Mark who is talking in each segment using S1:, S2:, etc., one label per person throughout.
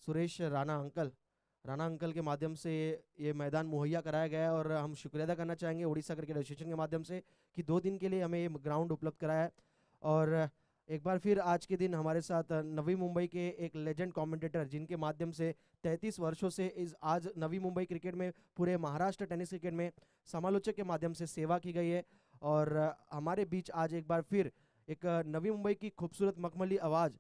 S1: Suresh Rana uncle के माध्यम से ये मैदान मुहैया कराया गया है, और हम शुक्रिया अदा करना चाहेंगे उड़ीसा क्रिकेट एसोसिएशन के माध्यम से कि 2 दिन के लिए हमें ये ग्राउंड उपलब्ध कराया है। और एक बार फिर आज के दिन हमारे साथ नवी मुंबई के एक लेजेंड कमेंटेटर, जिनके माध्यम से 33 वर्षों से इस आज नवी मुंबई क्रिकेट में, पूरे महाराष्ट्र टेनिस क्रिकेट में समालोचक के माध्यम से सेवा की गई है। और हमारे बीच आज एक बार फिर एक नवी मुंबई की खूबसूरत मखमली आवाज़,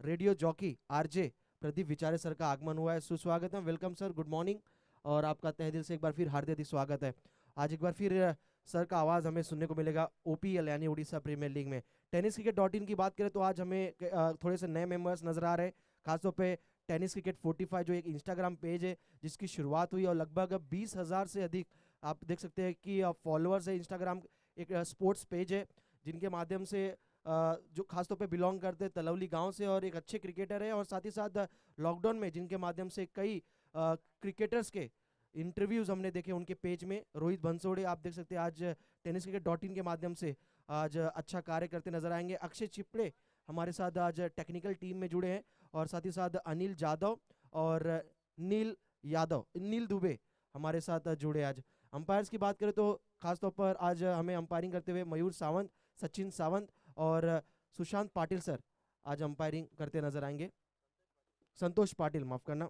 S1: रेडियो जॉकी आरजे प्रदीप विचारे सर का आगमन हुआ है। सुस्वागत है, वेलकम सर, गुड मॉर्निंग। और आपका तहे दिल से एक बार फिर हार्दिक स्वागत है। आज एक बार फिर सर का आवाज़ हमें सुनने को मिलेगा ओपीएल यानी उड़ीसा प्रीमियर लीग में। टेनिस क्रिकेट डॉट इन की बात करें तो आज हमें थोड़े से नए मेंबर्स नजर आ रहे हैं, खासतौर पे टेनिस क्रिकेट 45 जो एक इंस्टाग्राम पेज है जिसकी शुरुआत हुई, और लगभग 20,000 से अधिक आप देख सकते हैं कि फॉलोअर्स है। इंस्टाग्राम एक स्पोर्ट्स पेज है जिनके माध्यम से जो खासतौर पे बिलोंग करते हैं तलौली गांव से, और एक अच्छे क्रिकेटर है। और साथ ही साथ लॉकडाउन में जिनके माध्यम से कई क्रिकेटर्स के इंटरव्यूज हमने देखे उनके पेज में। रोहित बंसोड़े आप देख सकते हैं आज टेनिस क्रिकेट डॉट इन के माध्यम से आज अच्छा कार्य करते नजर आएंगे। अक्षय चिपड़े हमारे साथ आज टेक्निकल टीम में जुड़े हैं, और साथ ही साथ अनिल जादव और नील दुबे हमारे साथ जुड़े। आज अंपायर्स की बात करें तो खासतौर पर आज हमें अंपायरिंग करते हुए मयूर सावंत, सचिन सावंत और सुशांत पाटिल सर आज अंपायरिंग करते नजर आएंगे। संतोष पाटिल, माफ करना।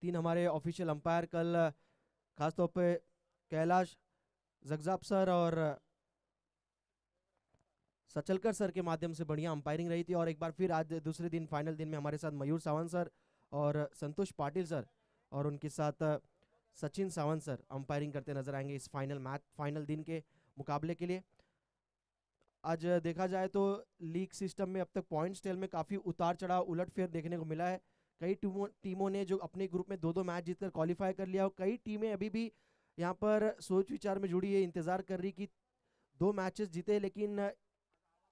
S1: 3 हमारे ऑफिशियल अंपायर कल खासतौर पे कैलाश जगजाप सर और सचलकर सर के माध्यम से बढ़िया अंपायरिंग रही थी। और एक बार फिर आज दूसरे दिन फाइनल दिन में हमारे साथ मयूर सावंत सर और संतोष पाटिल सर और उनके साथ सचिन सावंत सर अंपायरिंग करते नजर आएंगे इस फाइनल दिन के मुकाबले के लिए। आज देखा जाए तो लीग सिस्टम में अब तक पॉइंट्स टेल में काफ़ी उतार चढ़ाव उलटफेर देखने को मिला है। कई टीमों ने जो अपने ग्रुप में 2-2 मैच जीतकर क्वालिफाई कर लिया, और कई टीमें अभी भी यहाँ पर सोच विचार में जुड़ी है, इंतजार कर रही कि 2 मैचेस जीते, लेकिन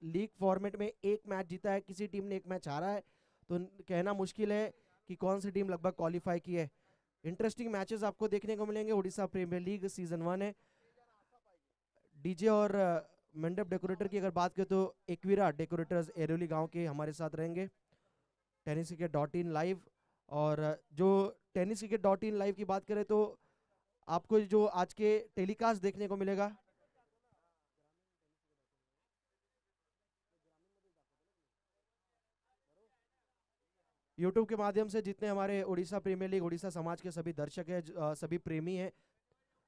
S1: लीग फॉर्मेट में 1 मैच जीता है, किसी टीम ने 1 मैच हारा है। तो कहना मुश्किल है कि कौन सी टीम लगभग क्वालिफाई की है। इंटरेस्टिंग मैचेस आपको देखने को मिलेंगे। उड़ीसा प्रीमियर लीग सीजन 1 है। डीजे और मंडप डेकोरेटर की अगर बात करें तो एक्विरा डेकोरेटर्स एरोली गांव के हमारे साथ रहेंगे tennis cricket dot in live. और जो tennis cricket dot in live की बात करें तो आपको जो आज के टेलीकास्ट देखने को मिलेगा, यूट्यूब के माध्यम से जितने हमारे उड़ीसा प्रीमियर लीग उड़ीसा समाज के सभी दर्शक हैं, सभी प्रेमी हैं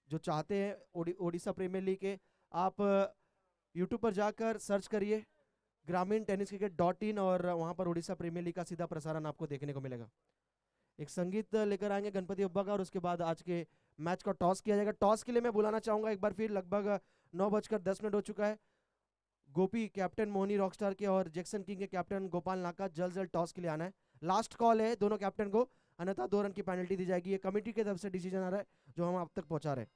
S1: जो चाहते हैं उड़ीसा प्रीमियर लीग के, आप यूट्यूब पर जाकर सर्च करिए ग्रामीण टेनिस क्रिकेट डॉट इन, और वहाँ पर उड़ीसा प्रीमियर लीग का सीधा प्रसारण आपको देखने को मिलेगा। एक संगीत लेकर आएंगे गणपति बप्पा का, और उसके बाद आज के मैच का टॉस किया जाएगा। टॉस के लिए मैं बुलाना चाहूंगा एक बार फिर, लगभग 9:10 हो चुका है। गोपी कैप्टन मोहनी रॉकस्टार के और जैक्सन किंग के कैप्टन गोपाल नाका जल्द जल्द टॉस के लिए आना है। लास्ट कॉल है दोनों कैप्टन को, अन्यथा 2 रन की पेनल्टी दी जाएगी। ये कमेटी की तरफ से डिसीजन आ रहा है जो हम अब तक पहुंचा रहे हैं।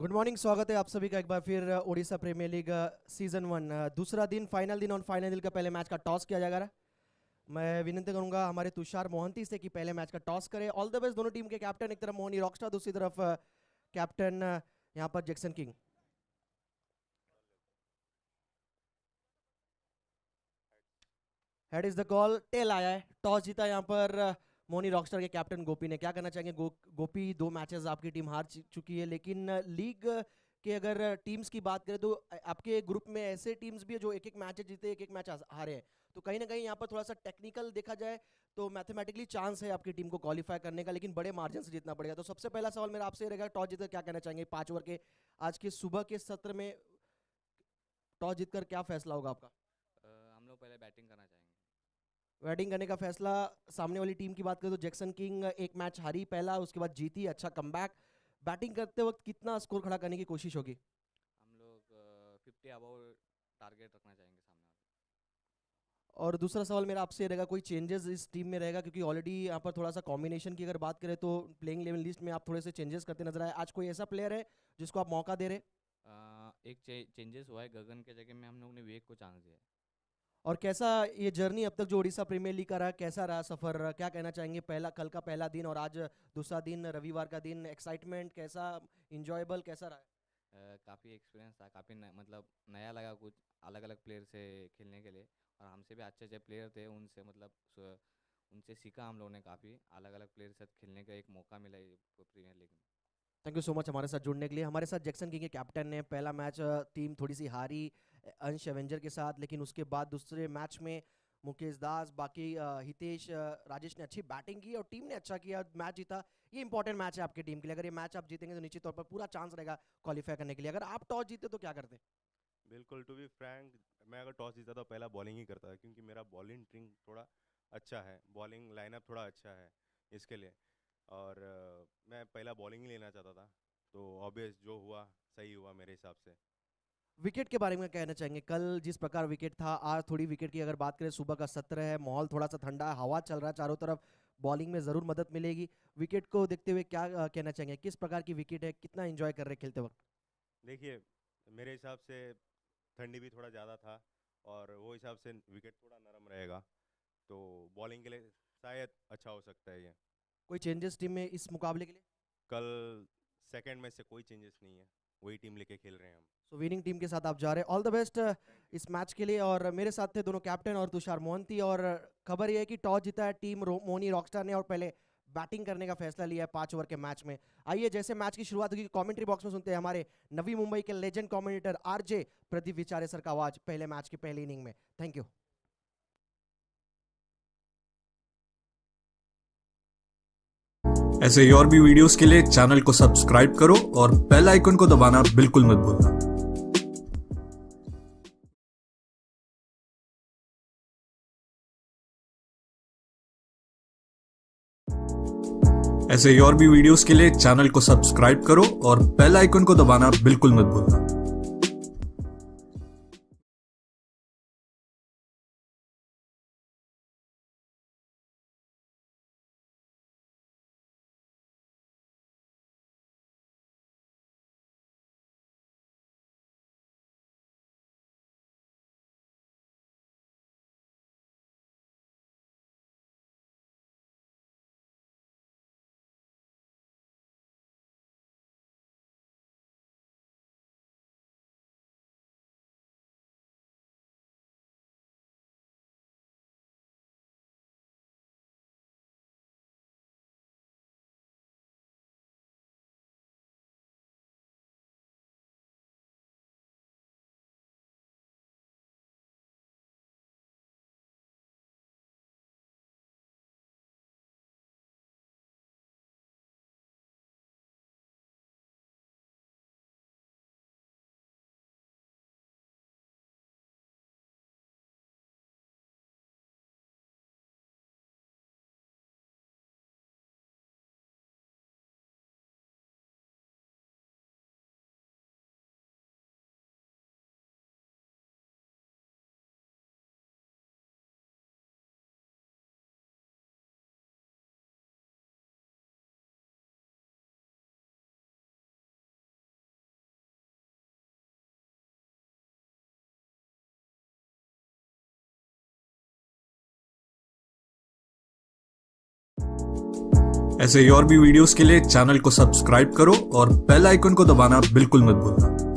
S1: गुड मॉर्निंग, स्वागत है आप सभी का एक बार फिर ओडिशा प्रीमियर लीग सीजन 1 दूसरा दिन, फाइनल दिन और फाइनल दिन का पहले मैच का टॉस किया जाएगा। मैं विनती करूंगा हमारे तुषार मोहंती से कि पहले मैच का टॉस करे। ऑल द बेस्ट दोनों टीम के कैप्टन, एक तरफ मोहनी रॉकस्टार, दूसरी तरफ कैप्टन यहाँ पर Jackson king. Head is the call, tail आया है, टॉस जीता यहाँ पर मोनी रॉकस्टार के कैप्टन गोपी ने। क्या कहना चाहेंगे गोपी? 2 मैचेस आपकी टीम हार चुकी है, लेकिन लीग के अगर टीम्स की बात करें तो आपके ग्रुप में ऐसे टीम्स भी है जो एक एक मैच जीते, एक एक मैच हारे हैं। तो कहीं ना कहीं यहाँ पर थोड़ा सा टेक्निकल देखा जाए तो मैथमेटिकली चांस है आपकी टीम को क्वालिफाई करने का, लेकिन बड़े मार्जिन से जीतना पड़ेगा। तो सबसे पहला सवाल मेरा आपसे रहेगा, टॉस जीतकर क्या कहना चाहेंगे 5 ओवर के आज के सुबह के सत्र में? टॉस जीतकर क्या फैसला होगा आपका?
S2: हम लोग पहले बैटिंग करना चाहेंगे।
S1: बैटिंग करने का फैसला। सामने वाली टीम की बात करें तो जैक्सन किंग एक मैच हारी पहला, उसके बाद जीती, अच्छा कमबैक। बैटिंग करते वक्त कितना स्कोर खड़ा करने की कोशिश होगी?
S2: हम लोग 50 अबव टारगेट रखना चाहेंगे सामने वाले।
S1: और दूसरा सवाल मेरा आपसे रहेगा, कोई चेंजेस इस टीम में रहेगा? क्योंकि ऑलरेडी यहाँ पर थोड़ा सा कॉम्बिनेशन की अगर बात करें तो प्लेइंग लेवल लिस्ट में आप थोड़े से चेंजेस करते नजर आए। आज कोई ऐसा प्लेयर है जिसको आप मौका दे रहे?
S2: एक चेंजेस हुआ है, गगन के जगह में हम लोग ने विवेक को चांस दिया है।
S1: और कैसा ये जर्नी अब तक जो उड़ीसा प्रीमियर लीग का रहा, कैसा रहा सफर? क्या कहना चाहेंगे? पहला कल का पहला दिन और आज दूसरा दिन, रविवार का दिन, एक्साइटमेंट कैसा, इंजॉयबल कैसा रहा?
S2: काफ़ी एक्सपीरियंस था, काफ़ी मतलब नया लगा, कुछ अलग अलग प्लेयर से खेलने के लिए। और हमसे भी अच्छे अच्छे प्लेयर थे, उनसे मतलब उनसे सीखा हम लोगों ने, काफ़ी अलग अलग प्लेयर के साथ खेलने का एक मौका मिला ये प्रीमियर लीग में।
S1: थैंक यू सो मच हमारे साथ जुड़ने के लिए। हमारे साथ जैक्सन किंग के कैप्टन ने। पहला मैच टीम थोड़ी सी हारी अंश एवेंजर के साथ, लेकिन उसके बाद दूसरे मैच में मुकेश दास, बाकी हितेश, राजेश ने अच्छी बैटिंग की और टीम ने अच्छा किया, मैच जीता। ये इंपॉर्टेंट मैच है आपकी टीम के लिए। अगर ये मैच आप जीतेंगे तो निश्चित तौर पर पूरा चांस रहेगा क्वालिफाई करने के लिए। अगर आप टॉस जीते तो क्या करते?
S3: बिल्कुल, टू बी फ्रैंक, मैं अगर टॉस जीता तो पहला बॉलिंग ही करता, क्योंकि मेरा बॉलिंग ट्रिंग थोड़ा अच्छा है, बॉलिंग लाइनअप थोड़ा अच्छा है इसके लिए। और मैं पहला बॉलिंग ही लेना चाहता था, तो ऑब्वियस जो हुआ सही हुआ मेरे हिसाब से।
S1: विकेट के बारे में कहना चाहेंगे? कल जिस प्रकार विकेट था, आज थोड़ी विकेट की अगर बात करें, सुबह का सत्र है, माहौल थोड़ा सा ठंडा है, हवा चल रहा है चारों तरफ, बॉलिंग में जरूर मदद मिलेगी। विकेट को देखते हुए क्या कहना चाहेंगे? किस प्रकार की विकेट है, कितना एंजॉय कर रहे हैं खेलते वक्त?
S3: देखिए, मेरे हिसाब से ठंडी भी थोड़ा ज़्यादा था, और वो हिसाब से विकेट थोड़ा नरम रहेगा, तो बॉलिंग के लिए शायद अच्छा हो सकता है ये।
S1: कोई चेंजेस टीम में इस मुकाबले के लिए?
S3: कल सेकंड में से कोई चेंजेस नहीं है, वही टीम लेके खेल रहे हैं हम।
S1: सो विनिंग टीम के साथ आप जा रहे हैं। All the best
S3: thank you.
S1: इस मैच के लिए। और मेरे साथ थे दोनों कैप्टन और तुषार मोहंती। और खबर ये है कि टॉस जीता है टीम मोनी रॉकस्टार ने और पहले बैटिंग करने का फैसला लिया है 5 ओवर के मैच में। आइए जैसे मैच की शुरुआत होगी, कमेंट्री बॉक्स में सुनते हैं हमारे नवी मुंबई के लेजेंड कमेंटेटर आरजे प्रदीप विचारे सर का आवाज पहले मैच की पहली इनिंग में। Thank you.
S4: ऐसे ही और भी वीडियोस के लिए चैनल को सब्सक्राइब करो और बेल आइकन को दबाना बिल्कुल मत भूलना। ऐसे ही और भी वीडियोस के लिए चैनल को सब्सक्राइब करो और बेल आइकन को दबाना बिल्कुल मत भूलना। ऐसे ही और भी वीडियोस के लिए चैनल को सब्सक्राइब करो और बेल आइकन को दबाना बिल्कुल मत भूलना।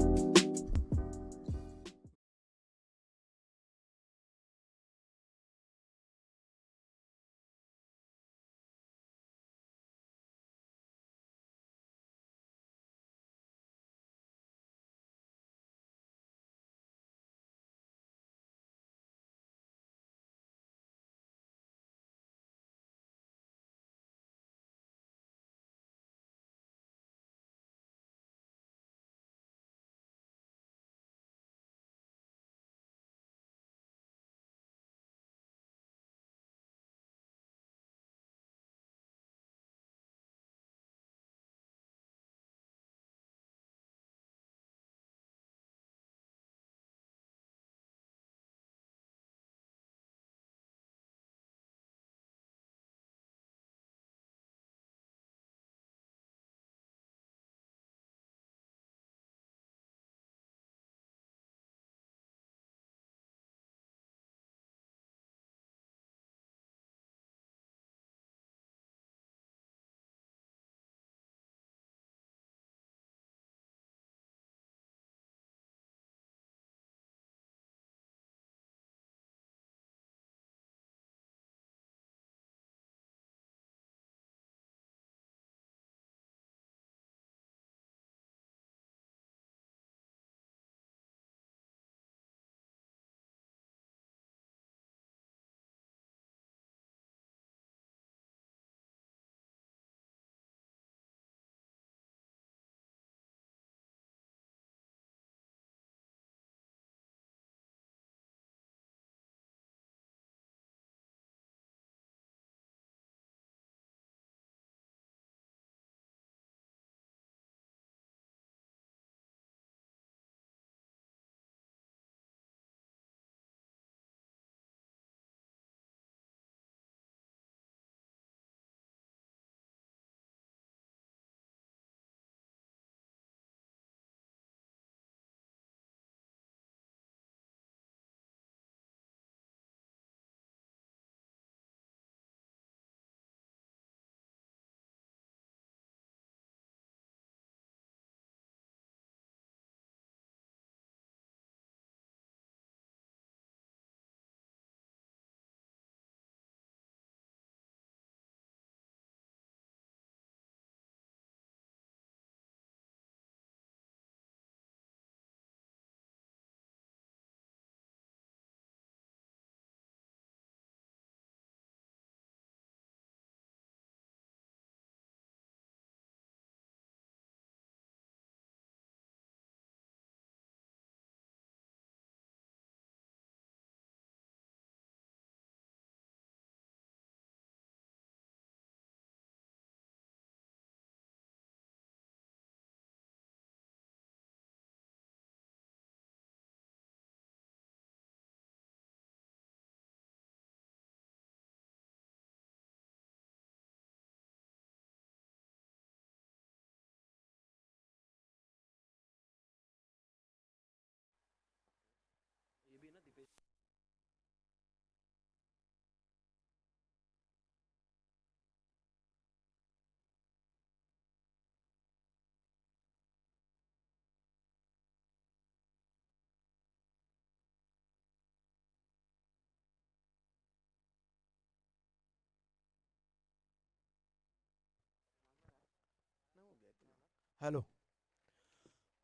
S5: Hello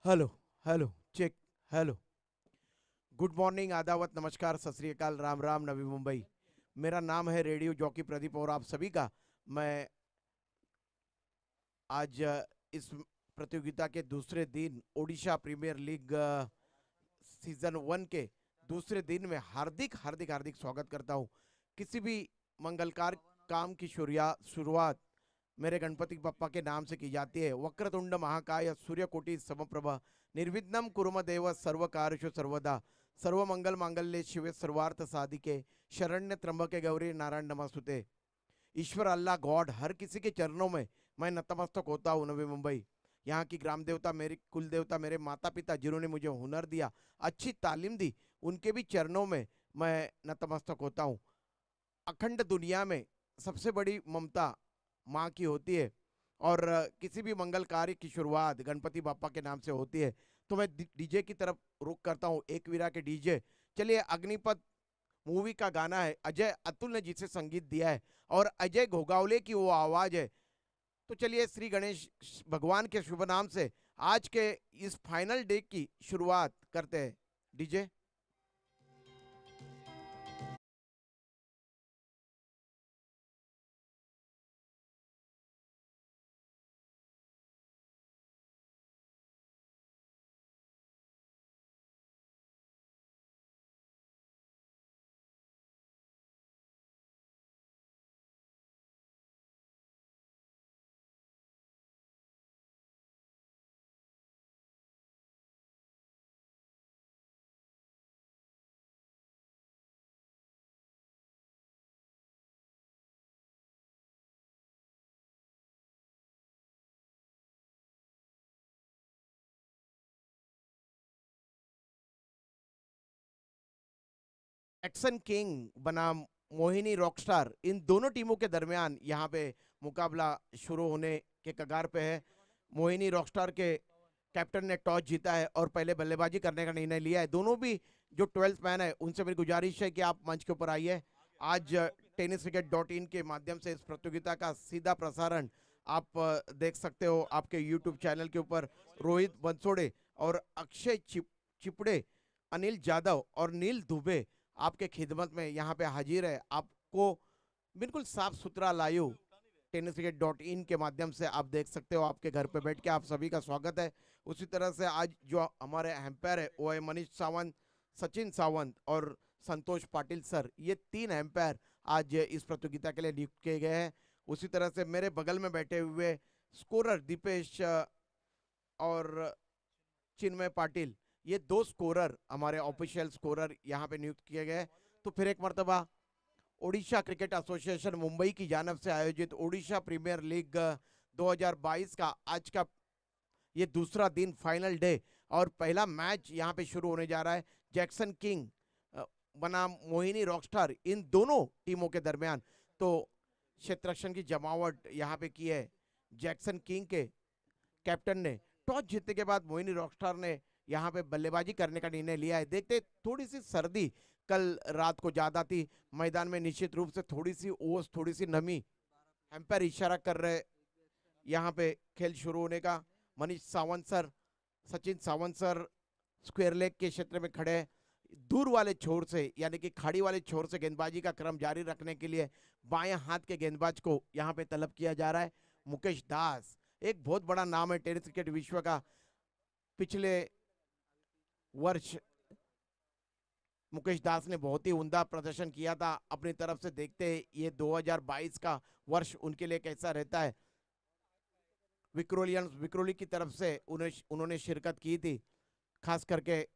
S5: hello hello check hello. Good morning, आदावत, नमस्कार, सत श्री अकाल, राम राम, नवी मुंबई। मेरा नाम है रेडियो जॉकी प्रदीप और आप सभी का मैं आज इस प्रतियोगिता के दूसरे दिन ओडिशा प्रीमियर लीग सीजन 1 के दूसरे दिन में हार्दिक हार्दिक हार्दिक स्वागत करता हूं। किसी भी मंगलकार काम की शुरुआत मेरे गणपति बप्पा के नाम से की जाती है। वक्रतुंड महाकाय सूर्यकोटि समप्रभ निर्विघ्नं कुरु देव सर्व कार्येषु सर्वदा सर्वमंगल मांगल्ये शिवे सर्वार्थ साधिके शरण्य त्र्यंबके गौरी नारायण नमस्तुते। ईश्वर अल्लाह गॉड हर किसी के चरणों में मैं नतमस्तक होता हूँ। नवी मुंबई यहाँ की ग्राम देवता, मेरी कुल देवता, मेरे माता पिता जिन्होंने मुझे हुनर दिया, अच्छी तालीम दी, उनके भी चरणों में मैं नतमस्तक होता हूँ। अखंड दुनिया में सबसे बड़ी ममता माँ की होती है और किसी भी मंगल कार्य की शुरुआत गणपति बापा के नाम से होती है। तो मैं डीजे की तरफ रुख करता हूँ, एक वीरा के डीजे। चलिए, अग्निपथ मूवी का गाना है, अजय अतुल ने जिसे संगीत दिया है और अजय घोगावले की वो आवाज है। तो चलिए, श्री गणेश भगवान के शुभ नाम से आज के इस फाइनल डे की शुरुआत करते हैं। डीजे। एक्शन किंग बनाम मोहिनी रॉकस्टार, इन दोनों टीमों के दरमियान यहाँ पे मुकाबला शुरू होने के कगार पे है। मोहिनी रॉकस्टार के कैप्टन ने टॉस जीता है और पहले बल्लेबाजी करने का निर्णय लिया है। दोनों भी जो 12th मैन है उनसे मेरी गुजारिश है कि आप मंच के ऊपर आइए। आज tenniscricket.in के माध्यम से इस प्रतियोगिता का सीधा प्रसारण आप देख सकते हो आपके यूट्यूब चैनल के ऊपर। रोहित बंसोड़े और अक्षय चिपड़े, अनिल जादव और नील दुबे आपके खिदमत में यहाँ पे हाजिर है। आपको बिल्कुल साफ सुथरा लाइव tenniscricket.in के माध्यम से आप देख सकते हो, आपके घर पे बैठ के। आप सभी का स्वागत है। उसी तरह से आज जो हमारे एम्पायर है वो है मनीष सावंत, सचिन सावंत और संतोष पाटिल सर। ये 3 एम्पायर आज इस प्रतियोगिता के लिए नियुक्त किए गए हैं। उसी तरह से मेरे बगल में बैठे हुए स्कोरर दीपेश और चिन्मय पाटिल, ये 2 स्कोरर हमारे ऑफिशियल स्कोरर यहाँ पे नियुक्त किए गए। तो फिर एक मर्तबा ओडिशा क्रिकेट एसोसिएशन मुंबई की जानब से आयोजित ओडिशा प्रीमियर लीग 2022 का आज का ये दूसरा दिन, फाइनल डे, और पहला मैच यहाँ पे शुरू होने जा रहा है जैक्सन किंग बनाम मोहिनी रॉकस्टार, इन दोनों टीमों के दरमियान। तो क्षेत्ररक्षण की जमावट यहाँ पे की है जैक्सन किंग के कैप्टन ने। टॉस जीतने के बाद मोहिनी रॉकस्टार ने यहाँ पे बल्लेबाजी करने का निर्णय लिया है। देखते, थोड़ी सी सर्दी कल रात को ज्यादा थी मैदान में, निश्चित रूप से थोड़ी सी ओस, थोड़ी सी नमी, एम्पायर इशारा कर रहे यहाँ पे खेल शुरू होने का। Manish Sawant sir, Sachin Sawant sir square leg के क्षेत्र में खड़े, दूर वाले छोर से यानी कि खाड़ी वाले छोर से गेंदबाजी का क्रम जारी रखने के लिए बाएं हाथ के गेंदबाज को यहाँ पे तलब किया जा रहा है। मुकेश दास एक बहुत बड़ा नाम है टेनिस क्रिकेट विश्व का। पिछले वर्ष मुकेश दास ने बहुत ही उम्दा प्रदर्शन किया था अपनी तरफ से। देखते हैं ये 2022 का वर्ष उनके लिए कैसा रहता है। विक्रोली की तरफ से उन्होंने शिरकत की थी, खास करके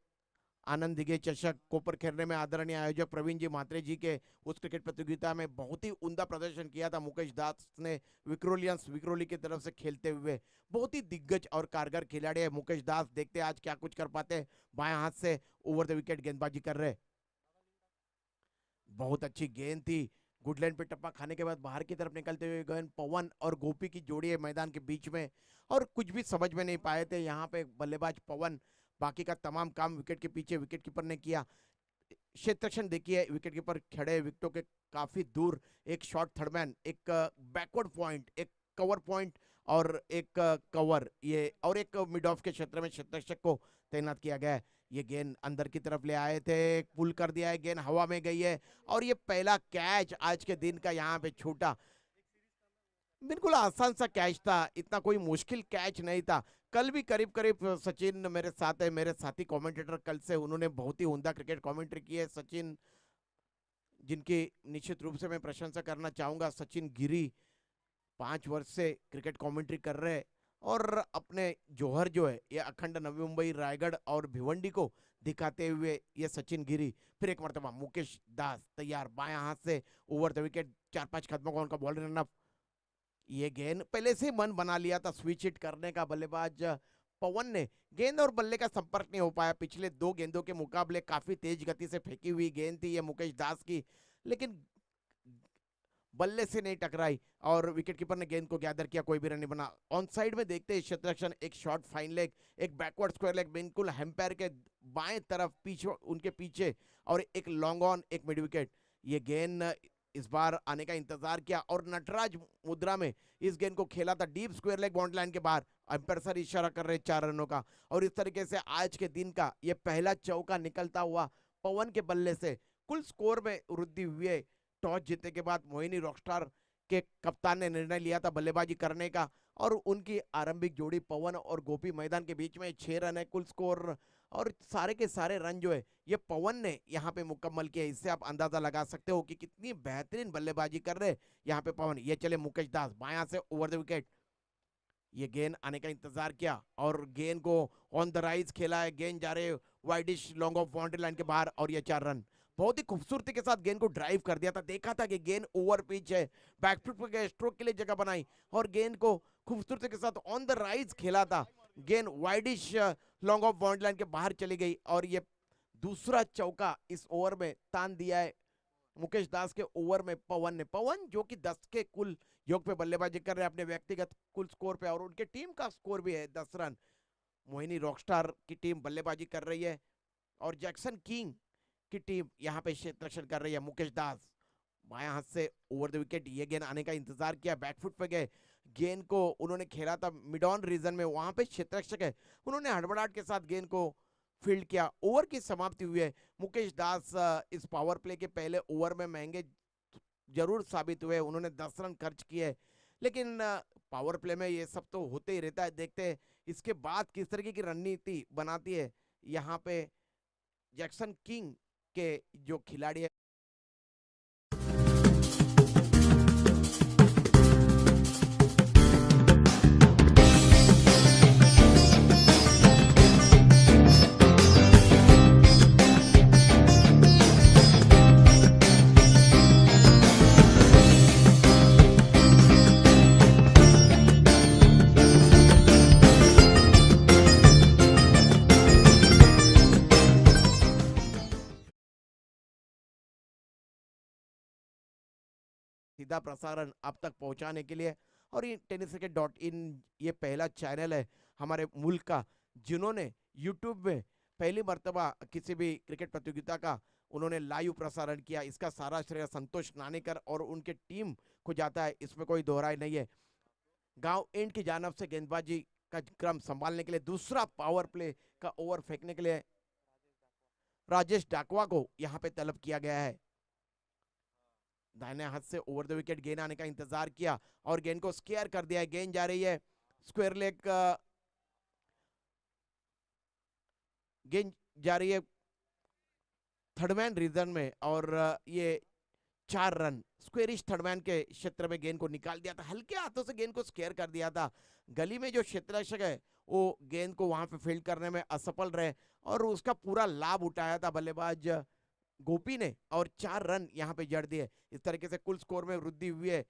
S5: आनंद दिघे चषक कोपर खेलने में आदरणीय आयोजक प्रवीण जी म्हात्रे जी के उस क्रिकेट प्रतियोगिता में बहुत ही उम्दा प्रदर्शन किया था मुकेश दास ने विक्रोली की तरफ से खेलते हुए। बहुत ही दिग्गज और कारगर खिलाड़ी है मुकेश दास। देखते हैं आज क्या कुछ कर पाते हैं। बाएं हाथ से ओवर द विकेट गेंदबाजी कर रहे, बहुत अच्छी गेंद थी। गुडलैंड पे टप्पा खाने के बाद बाहर की तरफ निकलते हुए गेंद, पवन और गोपी की जोड़ी है मैदान के बीच में, और कुछ भी समझ में नहीं पाए थे यहाँ पे बल्लेबाज पवन। बाकी का तमाम काम विकेट के पीछे विकेट कीपर ने किया। क्षेत्ररक्षण देखिए, विकेट कीपर खड़े विकेटों के काफी दूर, एक शॉर्ट थर्डमैन, एक बैकवर्ड पॉइंट, एक कवर पॉइंट और एक कवर, ये और एक मिड ऑफ के क्षेत्र में क्षेत्ररक्षक को तैनात किया गया है। ये गेंद अंदर की तरफ ले आए थे, पुल कर दिया है, गेंद हवा में गई है और ये पहला कैच आज के दिन का यहाँ पे छूटा। बिल्कुल आसान सा कैच था, इतना कोई मुश्किल कैच नहीं था। कल भी करीब करीब सचिन मेरे साथ है, मेरे साथी कमेंटेटर कल से, उन्होंने बहुत ही उम्दा क्रिकेट कमेंट्री की है। सचिन, जिनकी निश्चित रूप से मैं प्रशंसा करना चाहूंगा। सचिन गिरी 5 वर्ष से क्रिकेट कमेंट्री कर रहे हैं और अपने जौहर जो है ये अखंड नवी मुंबई, रायगढ़ और भिवंडी को दिखाते हुए ये सचिन गिरी। फिर एक मरतबा मुकेश दास तैयार, बाएं हाथ से ओवर द विकेट, 4-5 कदमों का उनका बॉल रन अप। ये गेंद पहले से मन बना लिया था स्विच हिट करने का बल्लेबाज पवन ने, गेंद और बल्ले का संपर्क नहीं हो पाया। पिछले 2 गेंदों के मुकाबले काफी तेज गति से फेंकी हुई गेंद थी ये मुकेश दास की, लेकिन बल्ले से नहीं टकराई और विकेटकीपर ने गेंद को गैदर किया, कोई भी रन नहीं बना। ऑन साइड में देखते हैं क्षेत्ररक्षण, एक शॉर्ट फाइन लेग, एक बैकवर्ड स्क्वायर लेग बिल्कुल एम्पायर के बाएं तरफ पीछे, उनके पीछे, और एक लॉन्ग ऑन, एक मिड विकेट। ये गेंद इस बार आने का इंतजार किया और नटराज मुद्रा में इस गेंद को खेला था deep square leg boundary line के बाहर। अंपायर सर इशारा कर रहे 4 रनों का। और इस तरीके से आज के दिन का ये पहला चौका निकलता हुआ पवन के बल्ले से कुल स्कोर में वृद्धि हुई है। टॉस जीतने के बाद मोहिनी रॉकस्टार के कप्तान ने निर्णय लिया था बल्लेबाजी करने का और उनकी आरंभिक जोड़ी पवन और गोपी मैदान के बीच में 6 रन है कुल स्कोर। और सारे के सारे रन जो है ये पवन ने यहाँ पे मुकम्मल किया। इससे आप अंदाजा लगा सकते हो कि कितनी बेहतरीन बल्लेबाजी कर रहे हैं यहाँ पे पवन। ये चले मुकेश दास बायां से ओवर द विकेट, ये गेंद आने का इंतजार किया और गेंद को ऑन द राइज खेला है। गेंद जा रहे widish long off boundary line के बाहर और ये 4 रन। बहुत ही खूबसूरती के साथ गेंद को ड्राइव कर दिया था, देखा था कि गेंद ओवर पिच है, बैकफुट पे स्ट्रोक के लिए जगह बनाई और गेंद को खूबसूरती के साथ ऑन द राइज खेला था। गेंद widish long off boundary line के बाहर चली गई और ये दूसरा चौका इस ओवर में तान दिया है मुकेश दास के ओवर में पवन ने। पवन जो कि 10 के कुल योग पे बल्लेबाजी कर रहे हैं अपने व्यक्तिगत कुल स्कोर पे और उनके टीम का स्कोर भी है 10 रन। मोहिनी रॉकस्टार की टीम बल्लेबाजी कर रही है और जैक्सन किंग की टीम यहाँ पे क्षेत्ररक्षण कर रही है। मुकेश दास बायां हाथ से ओवर द विकेट, ये गेंद आने का इंतजार किया, बैकफुट पे गए, गेंद को उन्होंने खेला था मिड ऑन रीजन में, वहां पे क्षेत्ररक्षक है, उन्होंने हड़बड़ाहट के साथ गेंद को फील्ड किया। ओवर की समाप्ति हुई है। मुकेश दास इस पावर प्ले के पहले ओवर में महंगे जरूर साबित हुए, उन्होंने 10 रन खर्च किए, लेकिन पावर प्ले में ये सब तो होते ही रहता है। देखते हैं इसके बाद किस तरीके की रणनीति बनाती है यहाँ पे जैक्सन किंग के जो खिलाड़ी है। सीधा प्रसारण आप तक पहुंचाने के लिए और ये tenniscricket.in ये पहला चैनल है हमारे मुल्क का जिन्होंने यूट्यूब में पहली मर्तबा किसी भी क्रिकेट प्रतियोगिता का उन्होंने लाइव प्रसारण किया। इसका सारा श्रेय संतोष नानेकर और उनके टीम को जाता है, इसमें कोई दोहराई नहीं है। गांव एंड की जानब से गेंदबाजी का क्रम संभालने के लिए दूसरा पावर प्ले का ओवर फेंकने के लिए राजेश डाकवा को यहाँ पे तलब किया गया है। दाहिने हाथ से ओवर द विकेट गेंद आने का इंतजार किया और गेंद को स्क्वायर कर दिया है। गेंद जा रही है स्क्वायर लेग, गेंद जा रही है थर्डमैन रीजन में और ये 4 रन स्क्वेरिश थर्डमैन के क्षेत्र में गेंद को निकाल दिया था, हल्के हाथों से गेंद को स्क्वायर कर दिया था। गली में जो क्षेत्ररक्षक है वो गेंद को वहां पे फील्ड करने में असफल रहे और उसका पूरा लाभ उठाया था बल्लेबाज गोपी ने और 4 रन यहाँ पे जड़ दिए। इस तरीके से कुल स्कोर में वृद्धि हुई है।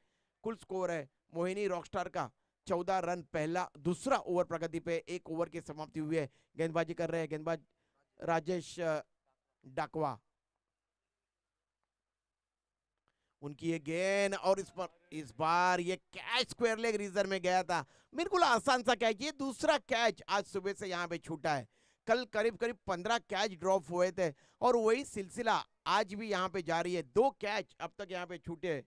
S5: कुल स्कोर है मोहिनी रॉकस्टार का 14 रन, पहला दूसरा ओवर प्रगति पे, 1 ओवर की समाप्ति हुई है। गेंदबाजी कर रहे हैं गेंदबाज राजेश डाकवा, उनकी ये गेंद और इस बार ये कैच स्क्वायर लेग रीजन में गया था, बिल्कुल आसान सा कैच। ये दूसरा कैच आज सुबह से यहाँ पे छूटा है। कल करीब करीब 15 कैच ड्रॉप हुए थे और वही सिलसिला आज भी यहाँ पे जारी है। 2 कैच अब तक यहाँ पे छूटे।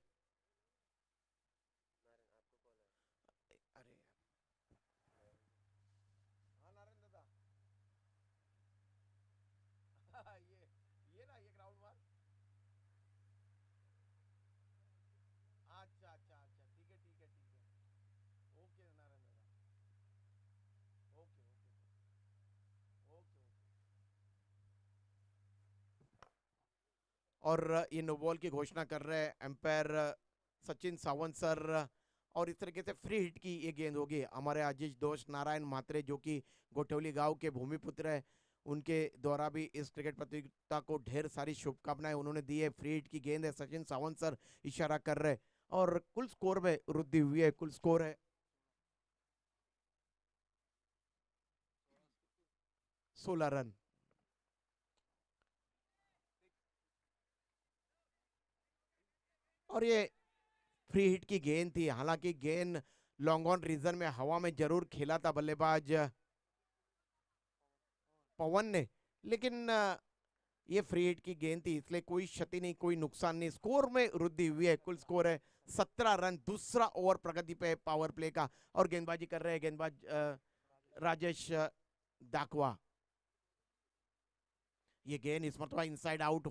S5: और ये नो बॉल की घोषणा कर रहे हैं एम्पायर सचिन सावंत सर और इस तरीके से फ्री हिट की ये गेंद होगी। हमारे आजीज दोस्त नारायण मात्रे जो कि गोठवली गांव के भूमिपुत्र है, उनके द्वारा भी इस क्रिकेट प्रतियोगिता को ढेर सारी शुभकामनाएं उन्होंने दी है। फ्री हिट की गेंद है, सचिन सावंत सर इशारा कर रहे और कुल स्कोर में वृद्धि हुई है। कुल स्कोर है 16 रन। और ये फ्री हिट की गेंद थी, हालांकि गेंद लॉन्ग ऑन रीजन में हवा में जरूर खेला था बल्लेबाज पवन ने, लेकिन ये फ्री हिट की गेंद थी, इसलिए कोई क्षति नहीं, कोई नुकसान नहीं। स्कोर में वृद्धि हुई है, कुल स्कोर है 17 रन। दूसरा ओवर प्रगति पे पावर प्ले का, और गेंदबाजी कर रहे हैं गेंदबाज राजेश दाकवा। ये गेंद इस मरतबा इनसाइड आउट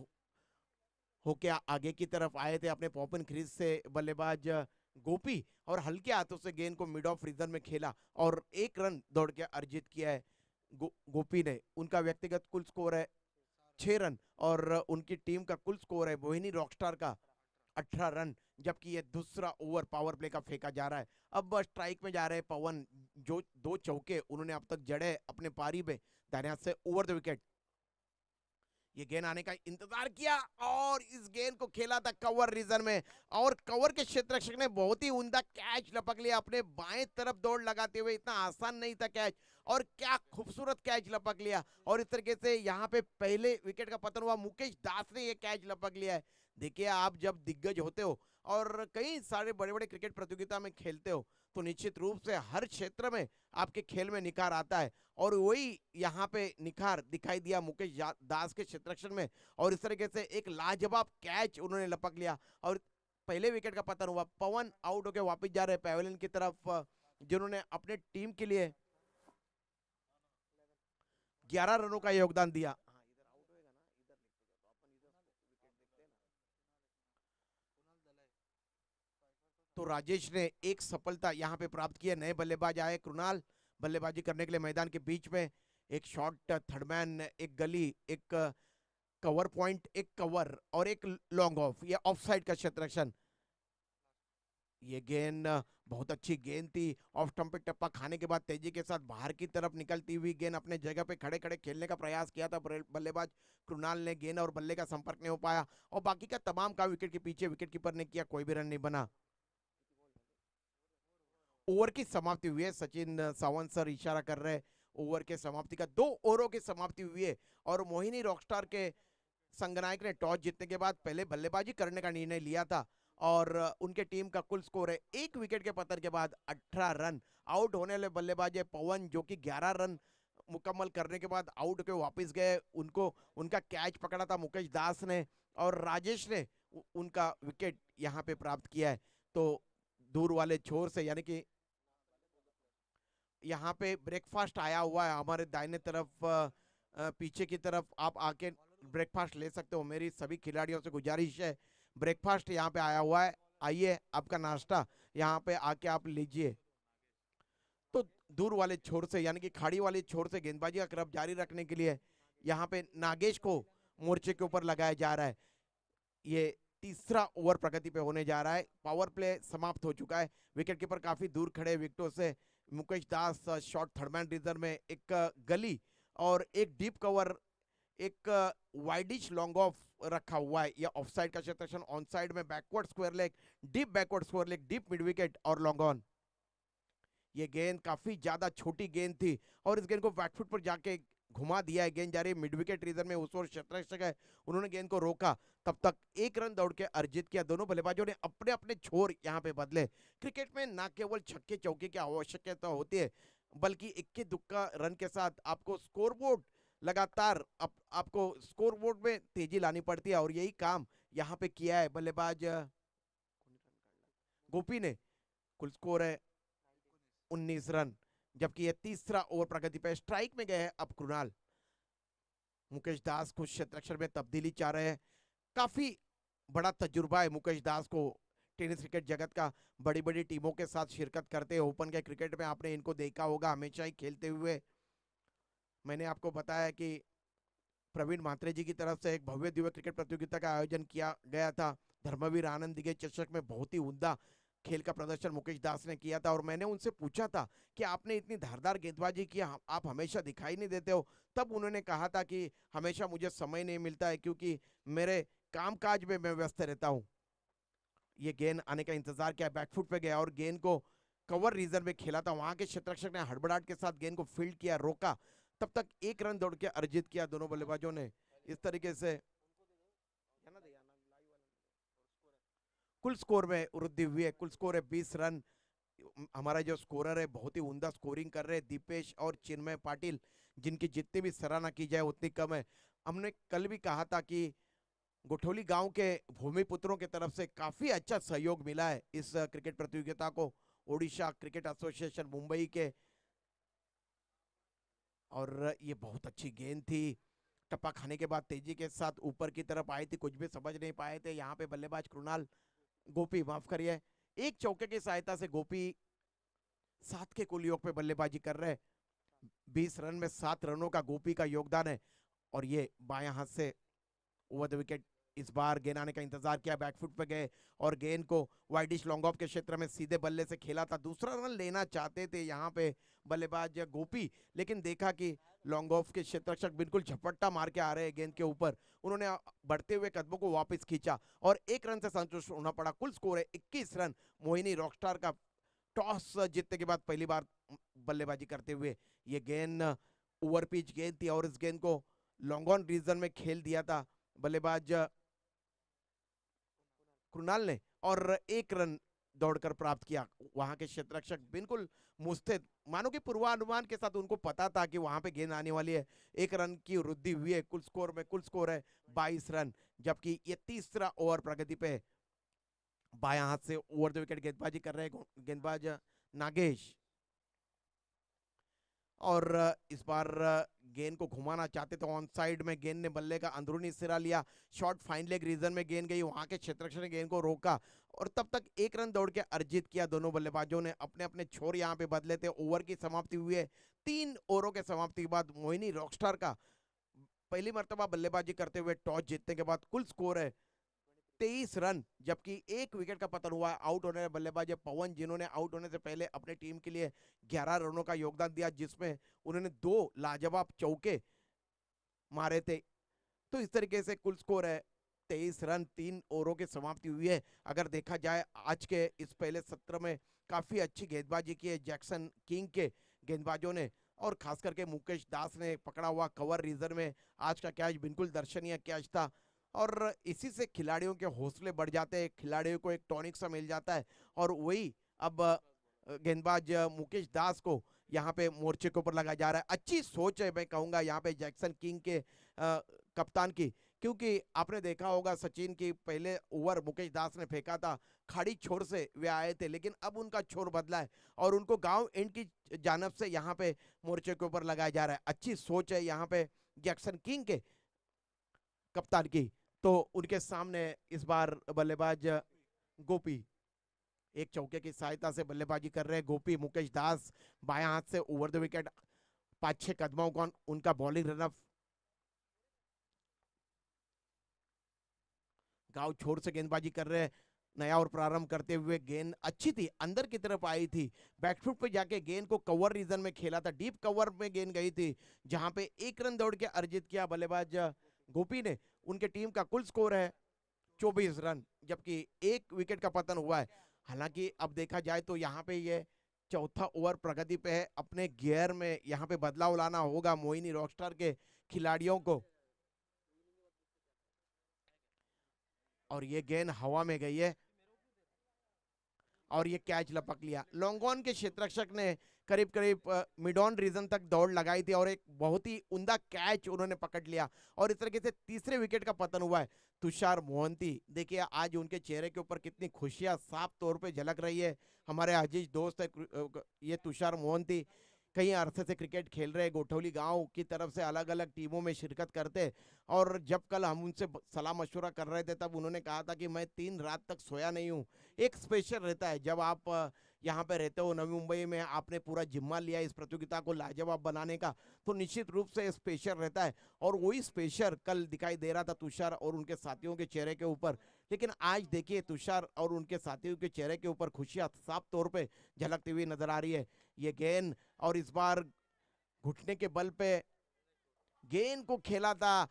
S5: होके आगे की तरफ आए थे अपने पॉपन क्रीज से बल्लेबाज गोपी, और हल्के हाथों से गेंद को मिड ऑफ रीजन में खेला और 1 रन दौड़ के अर्जित किया है गोपी ने। उनका व्यक्तिगत कुल स्कोर है 6 रन, और उनकी टीम का कुल स्कोर है मोहिनी रॉकस्टार का 18 रन। जबकि ये दूसरा ओवर पावर प्ले का फेंका जा रहा है। अब स्ट्राइक में जा रहे हैं पवन, जो 2 चौके उन्होंने अब तक जड़े अपने पारी में दाहिने हाथ से ओवर द विकेट। ये गेंद आने का इंतजार किया और इस गेंद को खेला था कवर रीजन में, और कवर के क्षेत्ररक्षक ने बहुत ही उम्दा कैच लपक लिया अपने बाएं तरफ दौड़ लगाते हुए। इतना आसान नहीं था कैच, और क्या खूबसूरत कैच लपक लिया। और इस तरीके से यहाँ पे पहले विकेट का पतन हुआ, मुकेश दास ने ये कैच लपक लिया है। देखिए, आप जब दिग्गज होते हो और कई सारे बड़े बड़े क्रिकेट प्रतियोगिता में खेलते हो, तो निश्चित रूप से हर क्षेत्र में आपके खेल में निखार आता है, और वही यहाँ पे निखार दिखाई दिया मुकेश दास के क्षेत्ररक्षण में। और इस तरीके से एक लाजवाब कैच उन्होंने लपक लिया, और पहले विकेट का पतन हुआ। पवन आउट होकर वापस जा रहे हैं पैवेलियन की तरफ, जिन्होंने अपने टीम के लिए 11 रनों का योगदान दिया। तो राजेश ने एक सफलता यहाँ पे प्राप्त की है। नए बल्लेबाज आए कृणाल बल्लेबाजी करने के लिए मैदान के बीच में। एक शॉट थर्डमैन, एक गली, एक कवर पॉइंट, एक कवर और एक लॉन्ग ऑफ, ये ऑफ साइड का क्षेत्ररक्षण। ये गेंद बहुत अच्छी गेंद थी, ऑफ स्टंप पे टप्पा खाने के बाद तेजी के साथ बाहर की तरफ निकलती हुई गेंद अपने जगह पे खड़े खड़े खेलने का प्रयास किया था बल्लेबाज कृणाल ने। गेंद और बल्ले का संपर्क नहीं हो पाया, और बाकी का तमाम काम विकेट के पीछे विकेट कीपर ने किया, कोई भी रन नहीं बना। ओवर की समाप्ति हुई है, सचिन सावंत सर इशारा कर रहे हैं ओवर के समाप्ति का। 2 ओवरों की समाप्ति हुई है, और मोहिनी रॉकस्टार के संगनायक ने टॉस जीतने के बाद पहले बल्लेबाजी करने का निर्णय लिया था, और उनके टीम का कुल स्कोर है 1 विकेट के पतन के बाद 18 रन। आउट होने वाले बल्लेबाज है पवन, जो कि 11 रन मुकम्मल करने के बाद आउट होकर वापस गए। उनका कैच पकड़ा था मुकेश दास ने, और राजेश ने उनका विकेट यहाँ पे प्राप्त किया है। तो दूर वाले छोर से, यानी कि यहाँ पे ब्रेकफास्ट आया हुआ है हमारे दाहिने तरफ, पीछे की तरफ आप आके ब्रेकफास्ट ले सकते हो। मेरी सभी खिलाड़ियों से गुजारिश है, ब्रेकफास्ट यहाँ पे आया हुआ है, आइए आपका नाश्ता यहाँ पे आके आप लीजिए। तो दूर वाले छोर से, यानी कि खाड़ी वाले छोर से गेंदबाजी का क्रम जारी रखने के लिए यहाँ पे नागेश को मोर्चे के ऊपर लगाया जा रहा है। ये तीसरा ओवर प्रगति पे होने जा रहा है। पावर प्ले समाप्त हो चुका है। विकेट कीपर काफी दूर खड़े विकेटों से। मुकेश दास शॉट थर्डमैन रिजर्व में, एक गली और एक डीप कवर, एक वाइडिश लॉन्ग ऑफ रखा हुआ है। यह ऑफ साइड का क्षेत्ररक्षण, ऑन साइड में backward square leg, deep backward square leg, deep mid wicket और लॉन्ग ऑन। ये गेंद काफी ज्यादा छोटी गेंद थी, और इस गेंद को बैकफुट पर जाके घुमा दिया है। गेंद जा रही है मिड विकेट रीजन में, उस ओर क्षेत्ररक्षक है, उन्होंने गेंद को रोका। तब तक 1 रन दौड़ के अर्जित किया। दोनों बल्लेबाजों ने अपने अपने छोर यहाँ पे बदले। क्रिकेट में न केवल छक्के चौके की आवश्यकता होती है, बल्कि इक्के दुक्का रन के साथ आपको स्कोरबोर्ड लगातार आपको स्कोरबोर्ड में तेजी लानी पड़ती है, और यही काम यहाँ पे किया है बल्लेबाज गोपी ने। कुल स्कोर है 19 रन, जबकि यह तीसरा ओवर प्रगति पे। स्ट्राइक में गए हैं अब कृणाल। मुकेश दास कुछ क्षेत्ररक्षण में तब्दीली चाह रहे हैं। काफी बड़ा तजुर्बा है मुकेश दास को टेनिस क्रिकेट जगत का, बड़ी बड़ी टीमों के साथ शिरकत करते हैं। ओपन के क्रिकेट में आपने इनको देखा होगा हमेशा ही खेलते हुए। मैंने आपको बताया कि प्रवीण म्हात्रे जी की तरफ से एक भव्य दिव्य क्रिकेट प्रतियोगिता का आयोजन किया गया था। धर्मवीर आनंद दिगे चषक में बहुत ही उम्दा खेल का प्रदर्शन मुकेश दास ने किया था, और मैंने उनसे पूछा था कि आपने इतनी धारदार गेंदबाजी की, आप हमेशा दिखाई नहीं देते हो। तब उन्होंने कहा था कि हमेशा मुझे समय नहीं मिलता है, क्योंकि मेरे कामकाज में मैं व्यस्त रहता हूँ। ये गेंद आने का इंतजार किया, बैकफुट पे गया और गेंद को कवर रीजन में खेला था। वहां के क्षेत्ररक्षक ने हड़बड़ाहट के साथ गेंद को फील्ड किया, रोका। तब तक 1 रन दौड़ के अर्जित किया दोनों बल्लेबाजों ने। इस तरीके से कुल स्कोर में वृद्धि हुई है। कुल स्कोर है 20 रन। हमारा जो स्कोरर है बहुत ही उम्दा स्कोरिंग कर रहे हैं, दीपेश और चिन्मय पाटिल, जिनकी जितनी भी सराहना की जाए उतनी कम है। हमने कल भी कहा था कि गोठौली गांव के भूमिपुत्रों की तरफ से काफी अच्छा सहयोग मिला है इस क्रिकेट प्रतियोगिता को। ओडिशा क्रिकेट एसोसिएशन मुंबई के, और ये बहुत अच्छी गेंद थी। टप्पा खाने के बाद तेजी के साथ ऊपर की तरफ आई थी, कुछ भी समझ नहीं पाए थे यहाँ पे बल्लेबाज कृणाल, गोपी माफ करिए। एक चौके की सहायता से गोपी 7 के कुल योग पे बल्लेबाजी कर रहे हैं। 20 रन में 7 रनों का गोपी का योगदान है। और ये बायां हाथ से ओवर द विकेट, इस बार गेंद आने का इंतजार किया, बैकफुट पे गए और गेंद को वाइडिश लॉन्ग ऑफ के क्षेत्र में सीधे बल्ले से खेला था। दूसरा रन लेना चाहते थे यहाँ पे बल्लेबाज गोपी, लेकिन देखा कि लॉन्ग ऑफ के क्षेत्ररक्षक बिल्कुल झपट्टा मार के आ रहे हैं गेंद के ऊपर। उन्होंने बढ़ते हुए कदमों को वापस खींचा और 1 रन से संतुष्ट होना पड़ा। कुल स्कोर है 21 रन। मोहिनी रॉकस्टार का टॉस जीतने के बाद पहली बार बल्लेबाजी करते हुए। ये गेंद ओवर पिच गेंद थी और इस गेंद को लॉन्ग ऑन रीजन में खेल दिया था बल्लेबाज कृणाल ने और 1 रन दौड़कर प्राप्त किया। वहां के क्षेत्ररक्षक बिल्कुल मुस्तैद, मानो कि पूर्वानुमान के साथ उनको पता था कि वहां पे गेंद आने वाली है। 1 रन की वृद्धि हुई है कुल स्कोर में। कुल स्कोर है 22 रन, जबकि ये तीसरा ओवर प्रगति पे है। बायां हाथ से ओवर द विकेट गेंदबाजी कर रहे हैं गेंदबाज नागेश, और इस बार गेंद को घुमाना चाहते तो ऑन साइड में गेंद ने बल्ले का अंदरूनी सिरा लिया। शॉर्ट फाइन लेग रीजन में गेंद गई, वहां के क्षेत्ररक्षक ने गेंद को रोका और तब तक 1 रन दौड़ के अर्जित किया। दोनों बल्लेबाजों ने अपने अपने छोर यहाँ पे बदले थे। ओवर की समाप्ति हुई है। 3 ओवरों के समाप्ति के बाद मोहिनी रॉकस्टार का पहली मर्तबा बल्लेबाजी करते हुए टॉस जीतने के बाद कुल स्कोर है 23 रन, जबकि 1 विकेट का पतन हुआ है। आउट होने वाले बल्लेबाज पवन, जिन्होंने आउट होने से पहले अपने टीम के लिए 11 रनों का योगदान दिया, जिसमें उन्होंने 2 लाजवाब चौके मारे थे। तो इस तरीके से कुल स्कोर है 23 रन। 3 ओवरों की समाप्ति हुई है। अगर देखा जाए आज के इस पहले सत्र में काफी अच्छी गेंदबाजी की है जैक्सन किंग के गेंदबाजों ने, और खास करके मुकेश दास ने पकड़ा हुआ कवर रीजन में आज का कैच बिल्कुल दर्शनीय कैच था। और इसी से खिलाड़ियों के हौसले बढ़ जाते हैं, खिलाड़ियों को एक टॉनिक सा मिल जाता है, और वही अब गेंदबाज मुकेश दास को यहाँ पे मोर्चे के ऊपर लगाया जा रहा है। अच्छी सोच है मैं कहूँगा यहाँ पे जैक्सन किंग के कप्तान की, क्योंकि आपने देखा होगा सचिन की पहले ओवर मुकेश दास ने फेंका था, खाड़ी छोर से वे आए थे, लेकिन अब उनका छोर बदला है और उनको गांव एंड की जानब से यहाँ पे मोर्चे के ऊपर लगाया जा रहा है। अच्छी सोच है यहाँ पे जैक्सन किंग के कप्तान की। तो उनके सामने इस बार बल्लेबाज गोपी एक चौके की सहायता से बल्लेबाजी कर रहे हैं। गोपी, मुकेश दास बायां हाथ से ओवर द विकेट 5-6 कदमों का उनका बॉलिंग रनअप। गांव छोर से गेंदबाजी कर रहे हैं। नया और प्रारंभ करते हुए गेंद अच्छी थी, अंदर की तरफ आई थी, बैकफुट पे जाके गेंद को कवर रीजन में खेला था, डीप कवर में गेंद गई थी, जहां पे 1 रन दौड़ के अर्जित किया बल्लेबाज गोपी ने। उनके टीम का कुल स्कोर है 24 रन, जबकि 1 विकेट का पतन हुआ है। हालांकि अब देखा जाए तो यहाँ पे ये चौथा ओवर प्रगति पे है। अपने गियर में यहाँ पे बदलाव लाना होगा मोहिनी रॉकस्टार के खिलाड़ियों को। और ये गेंद हवा में गई है और ये कैच लपक लिया। लॉन्ग ऑन के क्षेत्ररक्षक ने करीब करीब मिड ऑन रीजन तक दौड़ लगाई थी और एक बहुत ही उम्दा कैच उन्होंने पकड़ लिया, और इस तरीके से तीसरे विकेट का पतन हुआ है। तुषार मोहंती, देखिए आज उनके चेहरे के ऊपर कितनी खुशियां साफ तौर पे झलक रही है। हमारे अजीज दोस्त है ये तुषार मोहंती, कई अरसे से क्रिकेट खेल रहे, गोठौली गांव की तरफ से अलग अलग टीमों में शिरकत करते, और जब कल हम उनसे सलाह मशवरा कर रहे थे तब उन्होंने कहा था कि मैं 3 रात तक सोया नहीं हूँ। एक स्पेशल रहता है जब आप यहाँ पे रहते हो नवी मुंबई में, आपने पूरा जिम्मा लिया इस प्रतियोगिता को लाजवाब बनाने का, तो निश्चित रूप से स्पेशल रहता है, और वही स्पेशल कल दिखाई दे रहा था तुषार और उनके साथियों के चेहरे के ऊपर। लेकिन आज देखिए तुषार और उनके साथियों के चेहरे के ऊपर खुशियां साफ तौर पे झलकती हुई नजर आ रही है। ये गेंद, और इस बार घुटने के बल पे गेंद को खेला था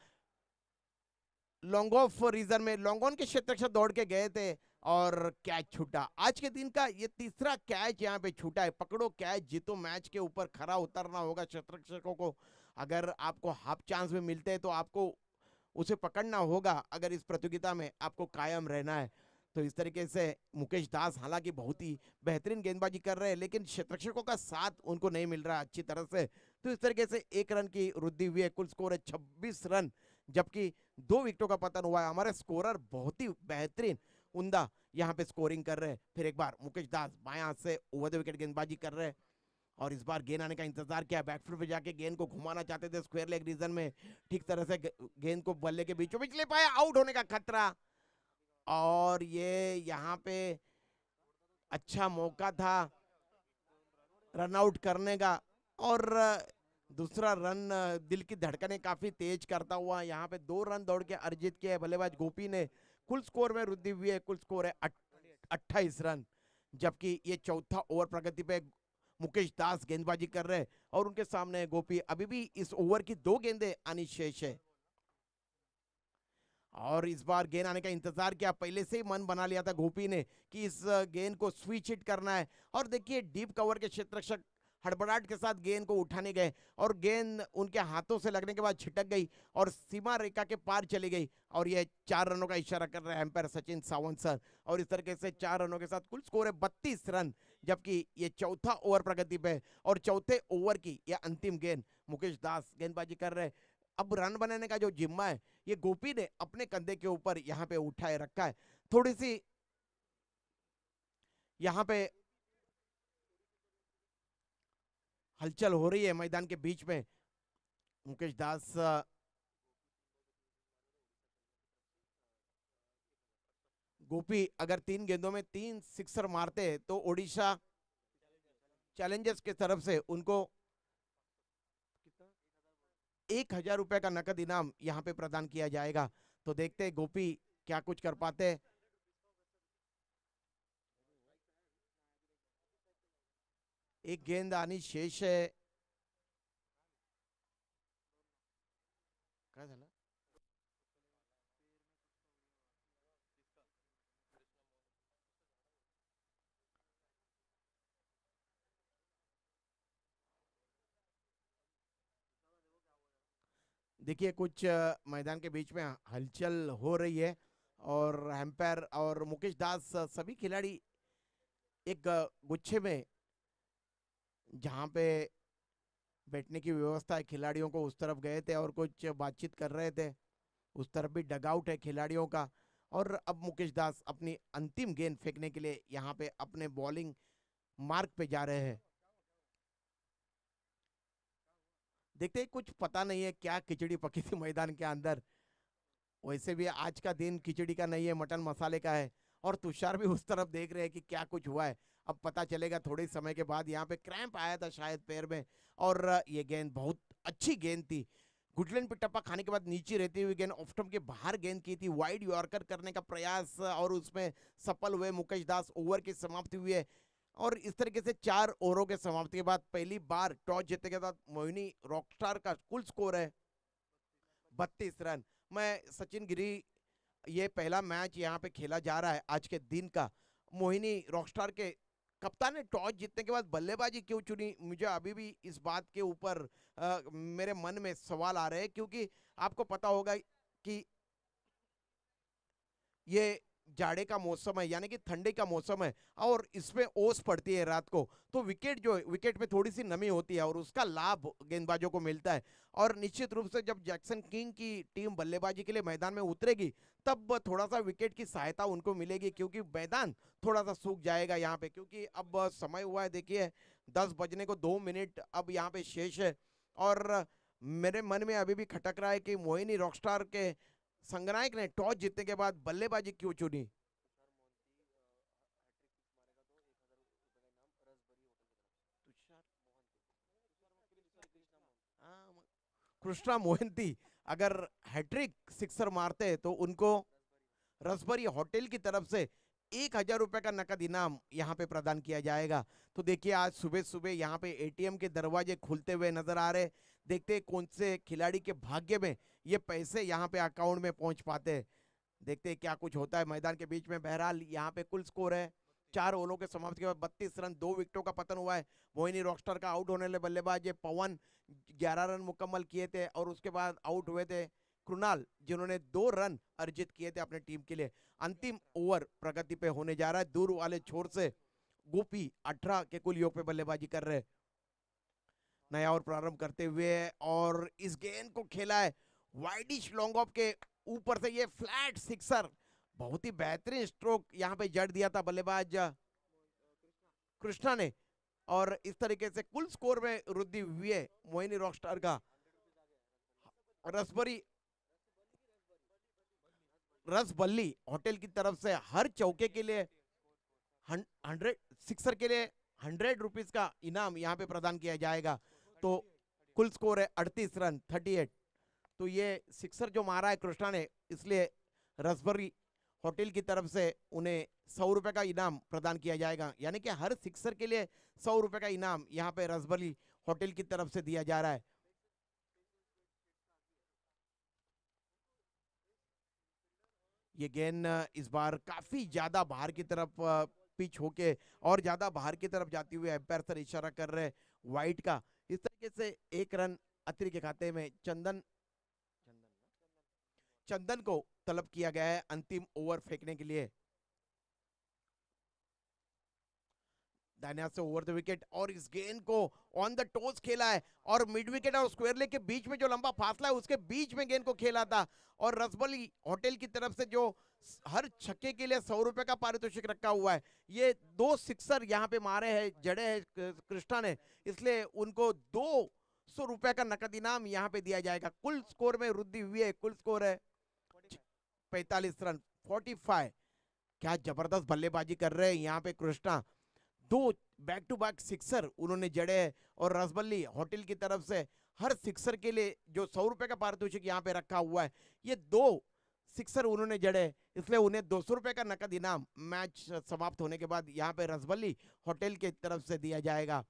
S5: लॉन्ग ऑफ रीजन में, लॉन्ग ऑन के क्षेत्ररक्षक दौड़ के गए थे और कैच छूटा। आज के दिन का ये तीसरा कैच यहाँ पे छूटा है। पकड़ो कैच जीतो मैच के ऊपर खरा उतरना होगा क्षेत्ररक्षकों को। अगर आपको हाफ चांस में मिलते हैं तो आपको उसे पकड़ना होगा, अगर इस प्रतियोगिता में आपको कायम रहना है। तो इस तरीके से मुकेश दास हालांकि बहुत ही बेहतरीन गेंदबाजी कर रहे हैं, लेकिन क्षेत्ररक्षकों का साथ उनको नहीं मिल रहा अच्छी तरह से। तो इस तरीके से 1 रन की वृद्धि हुई है, कुल स्कोर है 26 रन, जबकि 2 विकेटों का पतन हुआ है। हमारे स्कोरर बहुत ही बेहतरीन उम्दा यहाँ पे स्कोरिंग कर रहे हैं। फिर एक बार मुकेश दास बाएं हाथ से ओवर द विकेट गेंदबाजी कर रहे हैं और इस बार गेंद आने का इंतजार किया, बैकफुट पे जाके गेंद को घुमाना चाहते थे स्क्वायर लेग रीजन में, ठीक तरह से गेंद को बल्ले के बीचों बीच ले पाया, आउट होने का खतरा। और ये यहाँ पे अच्छा मौका था रन आउट करने का, और दूसरा रन दिल की धड़कनें काफी तेज करता हुआ यहाँ पे 2 रन दौड़ के अर्जित किए बल्लेबाज गोपी ने। कुल स्कोर में वृद्धि हुई है, कुल स्कोर है 28 रन, जबकि ये चौथा ओवर प्रगति पे मुकेश दास गेंदबाजी कर रहे हैं और उनके सामने है गोपी। अभी भी इस ओवर की 2 गेंदें आनी शेष है और इस बार गेंद आने का इंतजार किया, पहले से ही मन बना लिया था गोपी ने कि इस गेंद को स्विच हिट करना है। और देखिए डीप कवर के क्षेत्ररक्षक हड़बड़ाहट के साथ गेंद को उठाने गए और गेंद उनके हाथों से लगने के बाद छिटक गई और सीमा रेखा के पार चली गई और ये 4 रनों का इशारा कर रहे हैं एम्पायर सचिन सावंत सर। और इस तरीके से 4 रनों के साथ कुल स्कोर है 32 रन, जबकि ये चौथा ओवर प्रगति पे और चौथे ओवर की ये अंतिम गेंद मुकेश दास गेंदबाजी कर रहे हैं। अब रन बनाने का जो जिम्मा है ये गोपी ने अपने कंधे के ऊपर यहाँ पे उठाए रखा है। थोड़ी सी यहाँ पे हलचल हो रही है मैदान के बीच में। मुकेश दास गोपी अगर 3 गेंदों में 3 सिक्सर मारते हैं तो ओडिशा चैलेंजर्स की तरफ से उनको 1000 रुपए का नकद इनाम यहाँ पे प्रदान किया जाएगा। तो देखते हैं गोपी क्या कुछ कर पाते हैं। एक गेंद आनी शेष है, काय झालं? देखिए कुछ मैदान के बीच में हलचल हो रही है और एम्पायर और मुकेश दास सभी खिलाड़ी एक गुच्छे में जहाँ पे बैठने की व्यवस्था है खिलाड़ियों को उस तरफ गए थे और कुछ बातचीत कर रहे थे। उस तरफ भी डगआउट है खिलाड़ियों का और अब मुकेश दास अपनी अंतिम गेंद फेंकने के लिए यहाँ पे अपने बॉलिंग मार्क पे जा रहे हैं। देखते हैं, कुछ पता नहीं है क्या खिचड़ी पकी थी मैदान के अंदर। वैसे भी आज का दिन खिचड़ी का नहीं है, मटन मसाले का है और तुषार भी उस तरफ देख रहे हैं कि क्या कुछ हुआ है। अब पता चलेगा थोड़े समय के बाद। यहाँ पे क्रैम्प आया था शायद पैर में और ये गेंद बहुत अच्छी गेंद थी। गुडलैंड पे टप्पा खाने के बाद नीचे रहती हुई गेंद ऑफ स्टंप के बाहर गेंद की थी, वाइड यॉर्कर करने का प्रयास और उसमें सफल हुए मुकेश दास। ओवर की समाप्ति हुई है और इस तरीके से 4 ओवरों के समाप्ति के बाद पहली बार टॉस जीतने के बाद मोहिनी रॉकस्टार का कुल स्कोर है 32 रन। मैं सचिन गिरी, ये पहला मैच यहाँ पे खेला जा रहा है आज के दिन का। मोहिनी रॉकस्टार के कप्तान ने टॉस जीतने के बाद बल्लेबाजी क्यों चुनी, मुझे अभी भी इस बात के ऊपर मेरे मन में सवाल आ रहे हैं, क्योंकि आपको पता होगा कि ये जाड़े का मौसम है यानी कि ठंडे का मौसम है और इसमें ओस पड़ती है रात को, तो विकेट में थोड़ी सी नमी होती है और उसका लाभ गेंदबाजों को मिलता है। और निश्चित रूप से जब जैक्सन किंग की टीम बल्लेबाजी के लिए मैदान में उतरेगी तब थोड़ा सा विकेट की सहायता उनको मिलेगी, क्योंकि मैदान थोड़ा सा सूख जाएगा यहाँ पे। क्योंकि अब समय हुआ है, देखिए 10 बजने को 2 मिनट अब यहाँ पे शेष है और मेरे मन में अभी भी खटक रहा है कि मोहिनी रॉकस्टार के संगनायक ने टॉस जीतने के बाद बल्लेबाजी क्यों चुनी। कृष्णा मोहंती अगर हैट्रिक सिक्सर मारते हैं तो उनको रसभरी होटल की तरफ से 1000 रुपए का नकद इनाम यहाँ पे प्रदान किया जाएगा। तो देखिए आज सुबह सुबह यहाँ पे एटीएम के दरवाजे खुलते हुए नजर आ रहे। देखते हैं कौन से खिलाड़ी के भाग्य में ये पैसे यहाँ पे अकाउंट में पहुंच पाते हैं। देखते हैं क्या कुछ होता है मैदान के बीच में। बहरहाल यहाँ पे कुल स्कोर है 4 ओवरों के समाप्ति के बाद 32 रन, 2 विकेटों का पतन हुआ है। मोहिनी रॉकस्टार का आउट होने वाले बल्लेबाज पवन 11 रन मुकम्मल किए थे और उसके बाद आउट हुए थे कृणाल, जिन्होंने 2 रन अर्जित किए थे अपने टीम के लिए। अंतिम ओवर प्रगति पे होने जा रहा है। दूर वाले छोर से गोपी 18 के कुल योग पे बल्लेबाजी कर रहे हैं। नया ओवर प्रारंभ करते हुए और इस गेंद को खेला है वाइडिश लॉन्ग ऑफ के ऊपर से, ये फ्लैट सिक्सर, बहुत ही बेहतरीन स्ट्रोक यहाँ पे जड़ दिया था बल्लेबाज कृष्णा ने। और इस तरीके से कुल स्कोर में वृद्धि हुई है मोहिनी रॉकस्टार का। रसबल्ली होटल की तरफ से हर चौके के लिए 100 सिक्सर के लिए 100 रुपीज का इनाम यहाँ पे प्रदान किया जाएगा। तो कुल स्कोर है 38 रन 38। तो ये सिक्सर जो मारा है कृष्णा ने, इसलिए रसबरी होटल की तरफ से उन्हें 100 रुपए का इनाम प्रदान किया जाएगा। यानी कि हर सिक्सर के लिए 100 रुपए का इनाम यहाँ पे रसबरी होटल की तरफ से दिया जा रहा है। ये गेंद इस बार काफी ज्यादा बाहर की तरफ पिच होके और ज्यादा बाहर की तरफ जाती हुई एम्पायर सर इशारा कर रहे हैं वाइट का। इस तरीके से 1 रन अतिरिक्त के खाते में चंदन को तलब किया गया है अंतिम ओवर फेंकने के लिए। दाहिने हाथ से ओवर द विकेट और इस गेंद को ऑन द टोज खेला है और मिड विकेट और स्क्वायर लेग के बीच में जो लंबा फासला है उसके बीच में गेंद को खेला था। और रसबली होटल की तरफ से जो हर छक्के के लिए 100 रुपए का पारितोषिक रखा हुआ है, ये 2 सिक्सर यहाँ पे मारे हैं, जड़े हैं कृष्णा ने, इसलिए उनको 200 रुपए का नकद इनाम यहाँ पे दिया जाएगा। कुल स्कोर में वृद्धि हुई है, कुल स्कोर है 45 रन 45। क्या जबरदस्त बल्लेबाजी कर रहे हैं यहाँ पे Krishna. 2 back to back sixer उन्होंने जड़े हैं और रसबल्ली होटल की तरफ से हर सिक्सर के लिए जो 100 रुपए का पारितोषिक यहाँ पे रखा हुआ है, ये 2 सिक्सर उन्होंने जड़े, इसलिए उन्हें 200 रुपए का नकद इनाम मैच समाप्त होने के बाद यहाँ पे रसबल्ली होटल की तरफ से दिया जाएगा।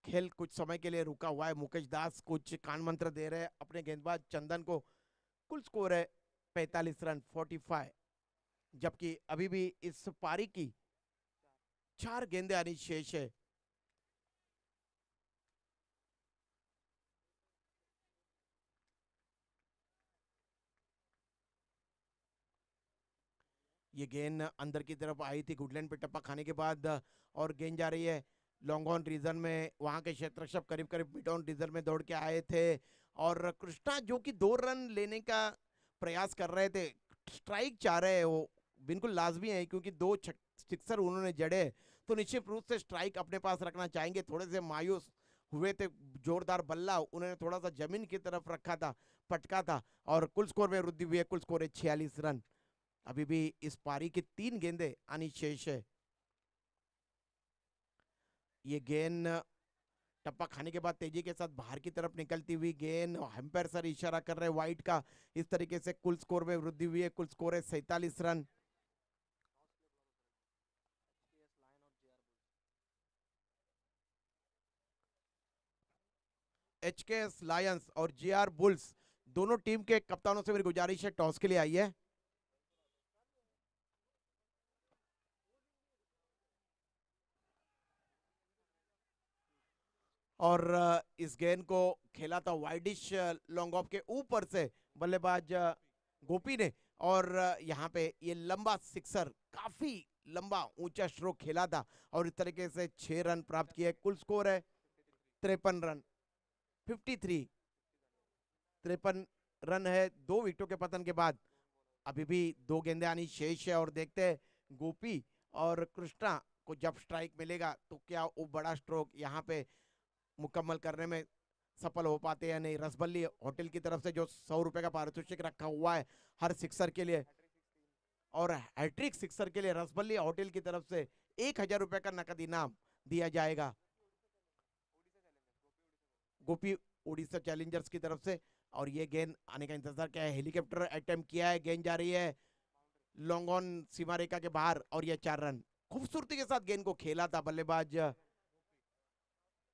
S5: खेल कुछ समय के लिए रुका हुआ है। मुकेश दास कुछ कान मंत्र दे रहे हैं अपने गेंदबाज चंदन को। कुल स्कोर है 45 रन 45, जबकि अभी भी इस पारी की 4 गेंदें आनी शेष है। ये गेंद अंदर की तरफ आई थी गुडलैंड पे टप्पा खाने के बाद और गेंद जा रही है लॉन्ग ऑन रीजन में। वहां के क्षेत्र रक्षक करीब करीब मिड ऑन रीजन में दौड़ के आए थे और कृष्णा जो कि 2 रन लेने का प्रयास कर रहे थे, स्ट्राइक चाह रहे हैं, वो बिल्कुल लाजमी है क्योंकि 2 सिक्सर उन्होंने जड़े, तो निश्चित रूप से स्ट्राइक अपने पास रखना चाहेंगे। थोड़े से मायूस हुए थे, जोरदार बल्ला उन्होंने थोड़ा सा जमीन की तरफ रखा था, पटका था और कुल स्कोर में वृद्धि हुई है। कुल स्कोर है 46 रन। अभी भी इस पारी की 3 गेंदें आनी शेष है। ये गेंद टप्पा खाने के बाद तेजी के साथ बाहर की तरफ निकलती हुई गेंद, एम्पायर सर इशारा कर रहे हैं वाइट का। इस तरीके से कुल स्कोर में वृद्धि हुई है। कुल स्कोर है 47 रन। HKS लायंस और JR बुल्स दोनों टीम के कप्तानों से मेरी गुजारिश है टॉस के लिए आई है। और इस गेंद को खेला था वाइडिश लॉन्ग ऑफ के ऊपर से बल्लेबाज गोपी ने और यहाँ पे ये लंबा सिक्सर, काफी लंबा ऊंचा स्ट्रोक खेला था और इस तरीके से 6 रन प्राप्त किए। कुल स्कोर है 53 रन 53 रन है 2 विकेटों के पतन के बाद। अभी भी 2 गेंदें आनी शेष है और देखते हैं गोपी और कृष्णा को जब स्ट्राइक मिलेगा तो क्या वो बड़ा स्ट्रोक यहाँ पे मुकम्मल करने में सफल हो पाते या नहीं। रसबल्ली होटल की तरफ से जो 100 रुपए का पारितोषिक रखा हुआ है हर सिक्सर के लिए और हैट्रिक सिक्सर के लिए रसबल्ली होटल की तरफ से 1000 रुपए का नकद इनाम दिया जाएगा। गोपी उड़ीसा चैलेंजर्स की तरफ से और ये गेंद आने का इंतजार क्या है। हेलीकॉप्टर अटेम्प्ट किया है, गेंद जा रही है लॉन्ग ऑन सीमा रेखा के बाहर और ये 4 रन खूबसूरती के साथ गेंद को खेला था बल्लेबाज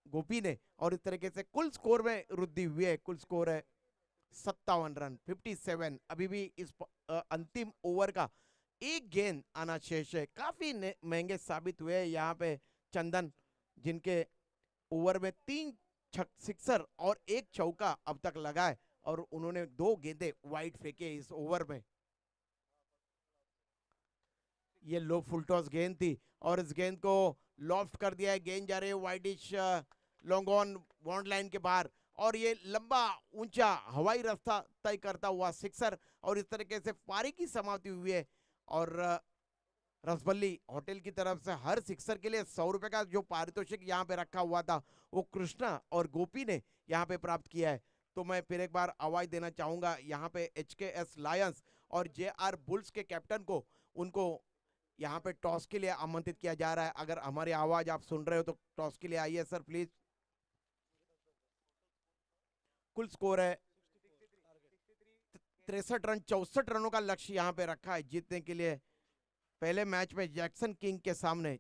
S5: गोपी ने और इस तरीके से कुल स्कोर में वृद्धि हुई है। कुल स्कोर है 57 रन 57। अभी भी इस अंतिम ओवर का 1 गेंद आना शेष है। काफी महंगे साबित हुए यहाँ पे चंदन, जिनके ओवर में 3 सिक्सर और 1 चौका अब तक लगा है और उन्होंने 2 गेंदे वाइड फेंके इस ओवर में। ये लो फुल टॉस गेंद थी और इस गेंद को लॉफ्ट कर दिया है। गेंद जा रही है widish long on bond line के बाहर और ये लंबा ऊंचा हवाई रास्ता तय करता हुआ सिक्सर और इस तरीके से पारी की समाप्ति हुई है। और रसबल्ली होटल की तरफ से हर सिक्सर के लिए 100 रुपए का जो पारितोषिक यहाँ पे रखा हुआ था वो कृष्णा और गोपी ने यहाँ पे प्राप्त किया है। तो मैं फिर एक बार आवाज देना चाहूंगा यहाँ पे HKS लायंस और JR बुल्स के कैप्टन को, उनको यहाँ पे टॉस के लिए आमंत्रित किया जा रहा है। अगर हमारी आवाज आप सुन रहे हो तो टॉस के लिए आइए सर प्लीज। कुल स्कोर है 63 रन, 64 रनों का लक्ष्य यहाँ पे रखा है जीतने के लिए पहले मैच में जैक्सन किंग के सामने।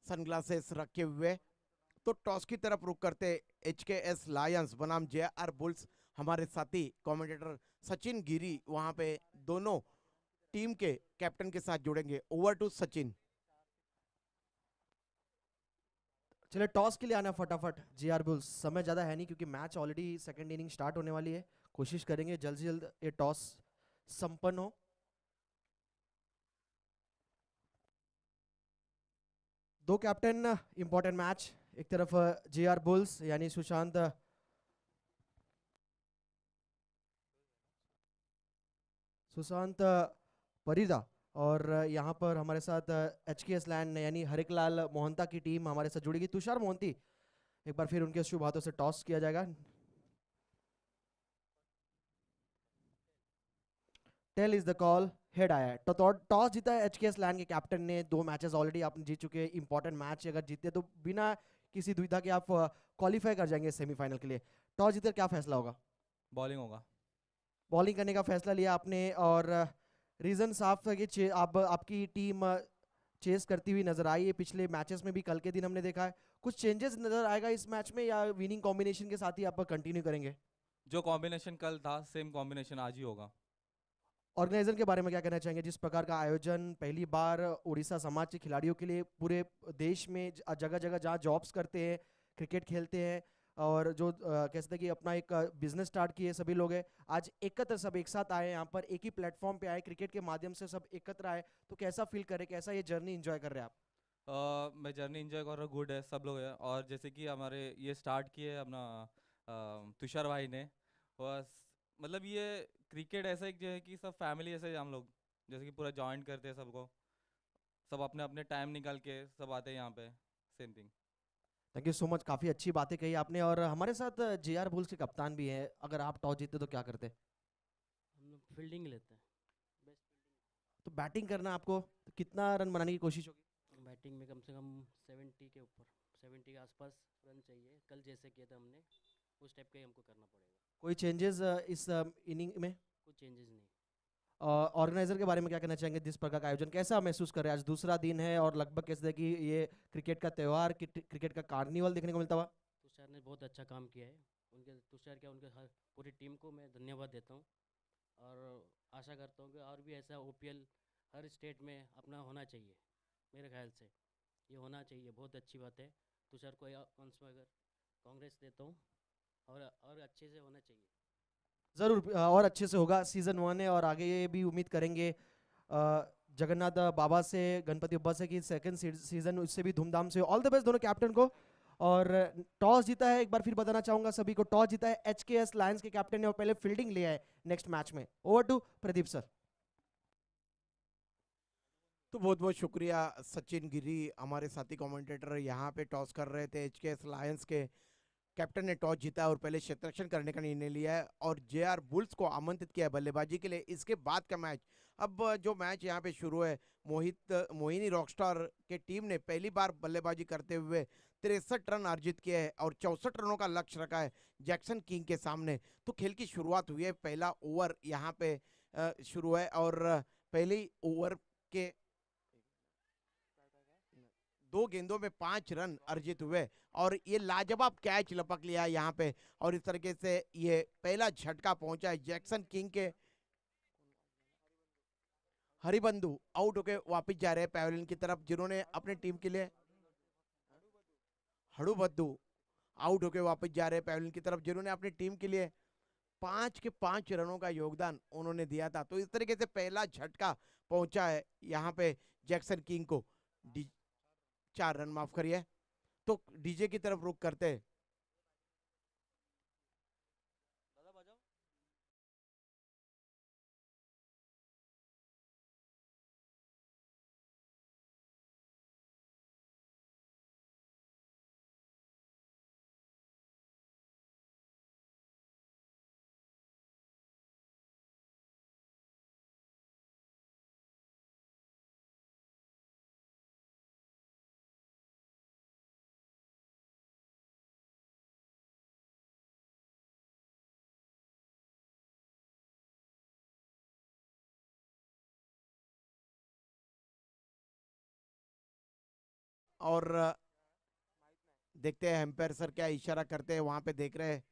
S5: सनग्लासेस रखे हुए तो टॉस की तरफ रुक करते HKS लायंस बनाम JR बुल्स, हमारे साथी कमेंटेटर सचिन गिरी वहां पे दोनों टीम के कैप्टन के साथ जुड़ेंगे। Over to Sachin.
S1: चलिए टॉस के लिए आना फटाफट JR बुल्स। समय ज़्यादा है नहीं क्योंकि match already second inning start होने वाली है। कोशिश करेंगे जल्द से जल्द ये टॉस संपन्न हो। दो कैप्टन, इंपॉर्टेंट मैच। एक तरफ JR बुल्स यानी सुशांत परिदा और यहाँ पर हमारे साथ HKS लैंड यानी हरिकलाल मोहंता की टीम हमारे साथ जुड़ेगी। तुषार मोहंती, एक बार फिर उनके शुभ हाथों से टॉस किया जाएगा। Tail is the call, head आया है। तो टॉस जीता है HKS लैंड के कैप्टन ने। 2 मैचेस ऑलरेडी आपने जीत चुके हैं। इंपॉर्टेंट मैच अगर जीते तो बिना किसी दुविधा के आप क्वालिफाई कर जाएंगे सेमीफाइनल के लिए। टॉस जीतकर क्या फैसला होगा?
S2: बॉलिंग होगा।
S1: बॉलिंग करने का फैसला लिया आपने और रीज़न साफ था कि आपकी टीम चेस करती हुई नजर आई है। पिछले मैचेस में भी कल के दिन हमने देखा है। कुछ चेंजेस नजर आएगा इस मैच में या विनिंग कॉम्बिनेशन के साथ ही आप कंटिन्यू करेंगे?
S2: जो कॉम्बिनेशन कल था सेम कॉम्बिनेशन आज ही होगा।
S1: ऑर्गेनाइजर के बारे में क्या कहना चाहेंगे? जिस प्रकार का आयोजन पहली बार उड़ीसा समाज के खिलाड़ियों के लिए पूरे देश में जगह जगह जहाँ जॉब्स करते हैं, क्रिकेट खेलते हैं और जो कह सकते हैं कि अपना एक बिजनेस स्टार्ट किए सभी लोग हैं, आज एकत्र सब एक साथ आए यहाँ पर, एक ही प्लेटफॉर्म पे आए, क्रिकेट के माध्यम से सब एकत्र आए, तो कैसा फील करे, कैसा ये जर्नी एंजॉय कर रहे हैं आप?
S2: मैं जर्नी एंजॉय कर रहा हूँ, गुड है सब लोग है। और जैसे कि हमारे ये स्टार्ट किए अपना तुषार भाई ने, बस मतलब ये क्रिकेट ऐसा एक जो है कि सब फैमिली ऐसे हम लोग जैसे कि पूरा जॉइन करते हैं सबको।
S6: सब अपने अपने टाइम निकाल के सब आते हैं यहाँ पे, same thing.
S1: Thank you so much, काफ़ी अच्छी बातें कही आपने। और हमारे साथ JR बुल्स के कप्तान भी हैं। अगर आप टॉस जीतते तो क्या करते?
S7: हम लोग फील्डिंग लेते हैं, बेस्ट
S1: तो बैटिंग करना आपको, तो कितना रन बनाने की कोशिश होगी?
S7: फील्डिंग। बैटिंग में कम से कम 70 के ऊपर, 70 के आसपास रन चाहिए। कल जैसे किया था हमने, उस टाइप का ही हमको करना पड़ेगा।
S1: कोई चेंजेस इस इनिंग में?
S7: कुछ चेंजेस नहीं।
S1: ऑर्गेनाइजर के बारे में क्या कहना चाहेंगे? जिस प्रकार का आयोजन कैसा महसूस कर रहे हैं? आज दूसरा दिन है और लगभग कैसे कि ये क्रिकेट का त्यौहार, क्रिकेट का कार्निवल देखने को मिलता हुआ।
S7: तुषार ने बहुत अच्छा काम किया है। उनके हर पूरी टीम को मैं धन्यवाद देता हूँ, और आशा करता हूँ कि और भी ऐसा OPL हर स्टेट में अपना होना चाहिए। मेरे ख्याल से ये होना चाहिए, बहुत अच्छी बात है। तुषार को अगर कांग्रेस देता हूँ, और अच्छे से होना चाहिए।
S1: ज़रूर और अच्छे से होगा। सीज़न 1 है और आगे ये भी उम्मीद करेंगे जगन्नाथ बाबा से, गणपति बब्बा से कि सेकंड सीज़न उससे भी धूमधाम से। ऑल द बेस्ट दोनों कैप्टन को। और टॉस जीता है, एक बार फिर बताना चाहूँगा सभी को, टॉस जीता है HKS लायंस के कैप्टन ने और पहले फील्डिंग लिया है नेक्स्ट मैच में। Over to Pradeep sir.
S5: तो बहुत बहुत शुक्रिया सचिन गिरी, हमारे साथी कमेंटेटर यहाँ पे टॉस कर रहे थे। HKS लायंस के कैप्टन ने टॉस जीता और पहले क्षेत्ररक्षण करने का निर्णय लिया है और JR बुल्स को आमंत्रित किया है बल्लेबाजी के लिए। इसके बाद का मैच, अब जो मैच यहाँ पे शुरू है, मोहिनी रॉकस्टार के टीम ने पहली बार बल्लेबाजी करते हुए 63 रन अर्जित किए हैं और 64 रनों का लक्ष्य रखा है जैक्सन किंग के सामने। तो खेल की शुरुआत हुई है, पहला ओवर यहाँ पे शुरू है और पहली ओवर के 2 गेंदों में 5 रन अर्जित हुए और ये लाजवाब कैच लपक लिया यहाँ पे। और इस तरीके से ये पहला झटका पहुंचा है जैक्सन किंग के। हरिबंधु आउट होके वापस जा रहे हैं पैवेलियन की तरफ, जिन्होंने अपने टीम के लिए, हड़ुबद्दू आउट होके वापस जा रहे हैं पैवेलियन की तरफ, जिन्होंने अपनी टीम के लिए 5 के 5 रनों का योगदान उन्होंने दिया था। तो इस तरीके से पहला झटका पहुंचा है यहाँ पे जैक्सन किंग को। 4 रन, माफ करिए। तो डीजे की तरफ रुख करते हैं। और देखते हैं एम्पायर सर क्या इशारा करते हैं, वहां पे देख रहे हैं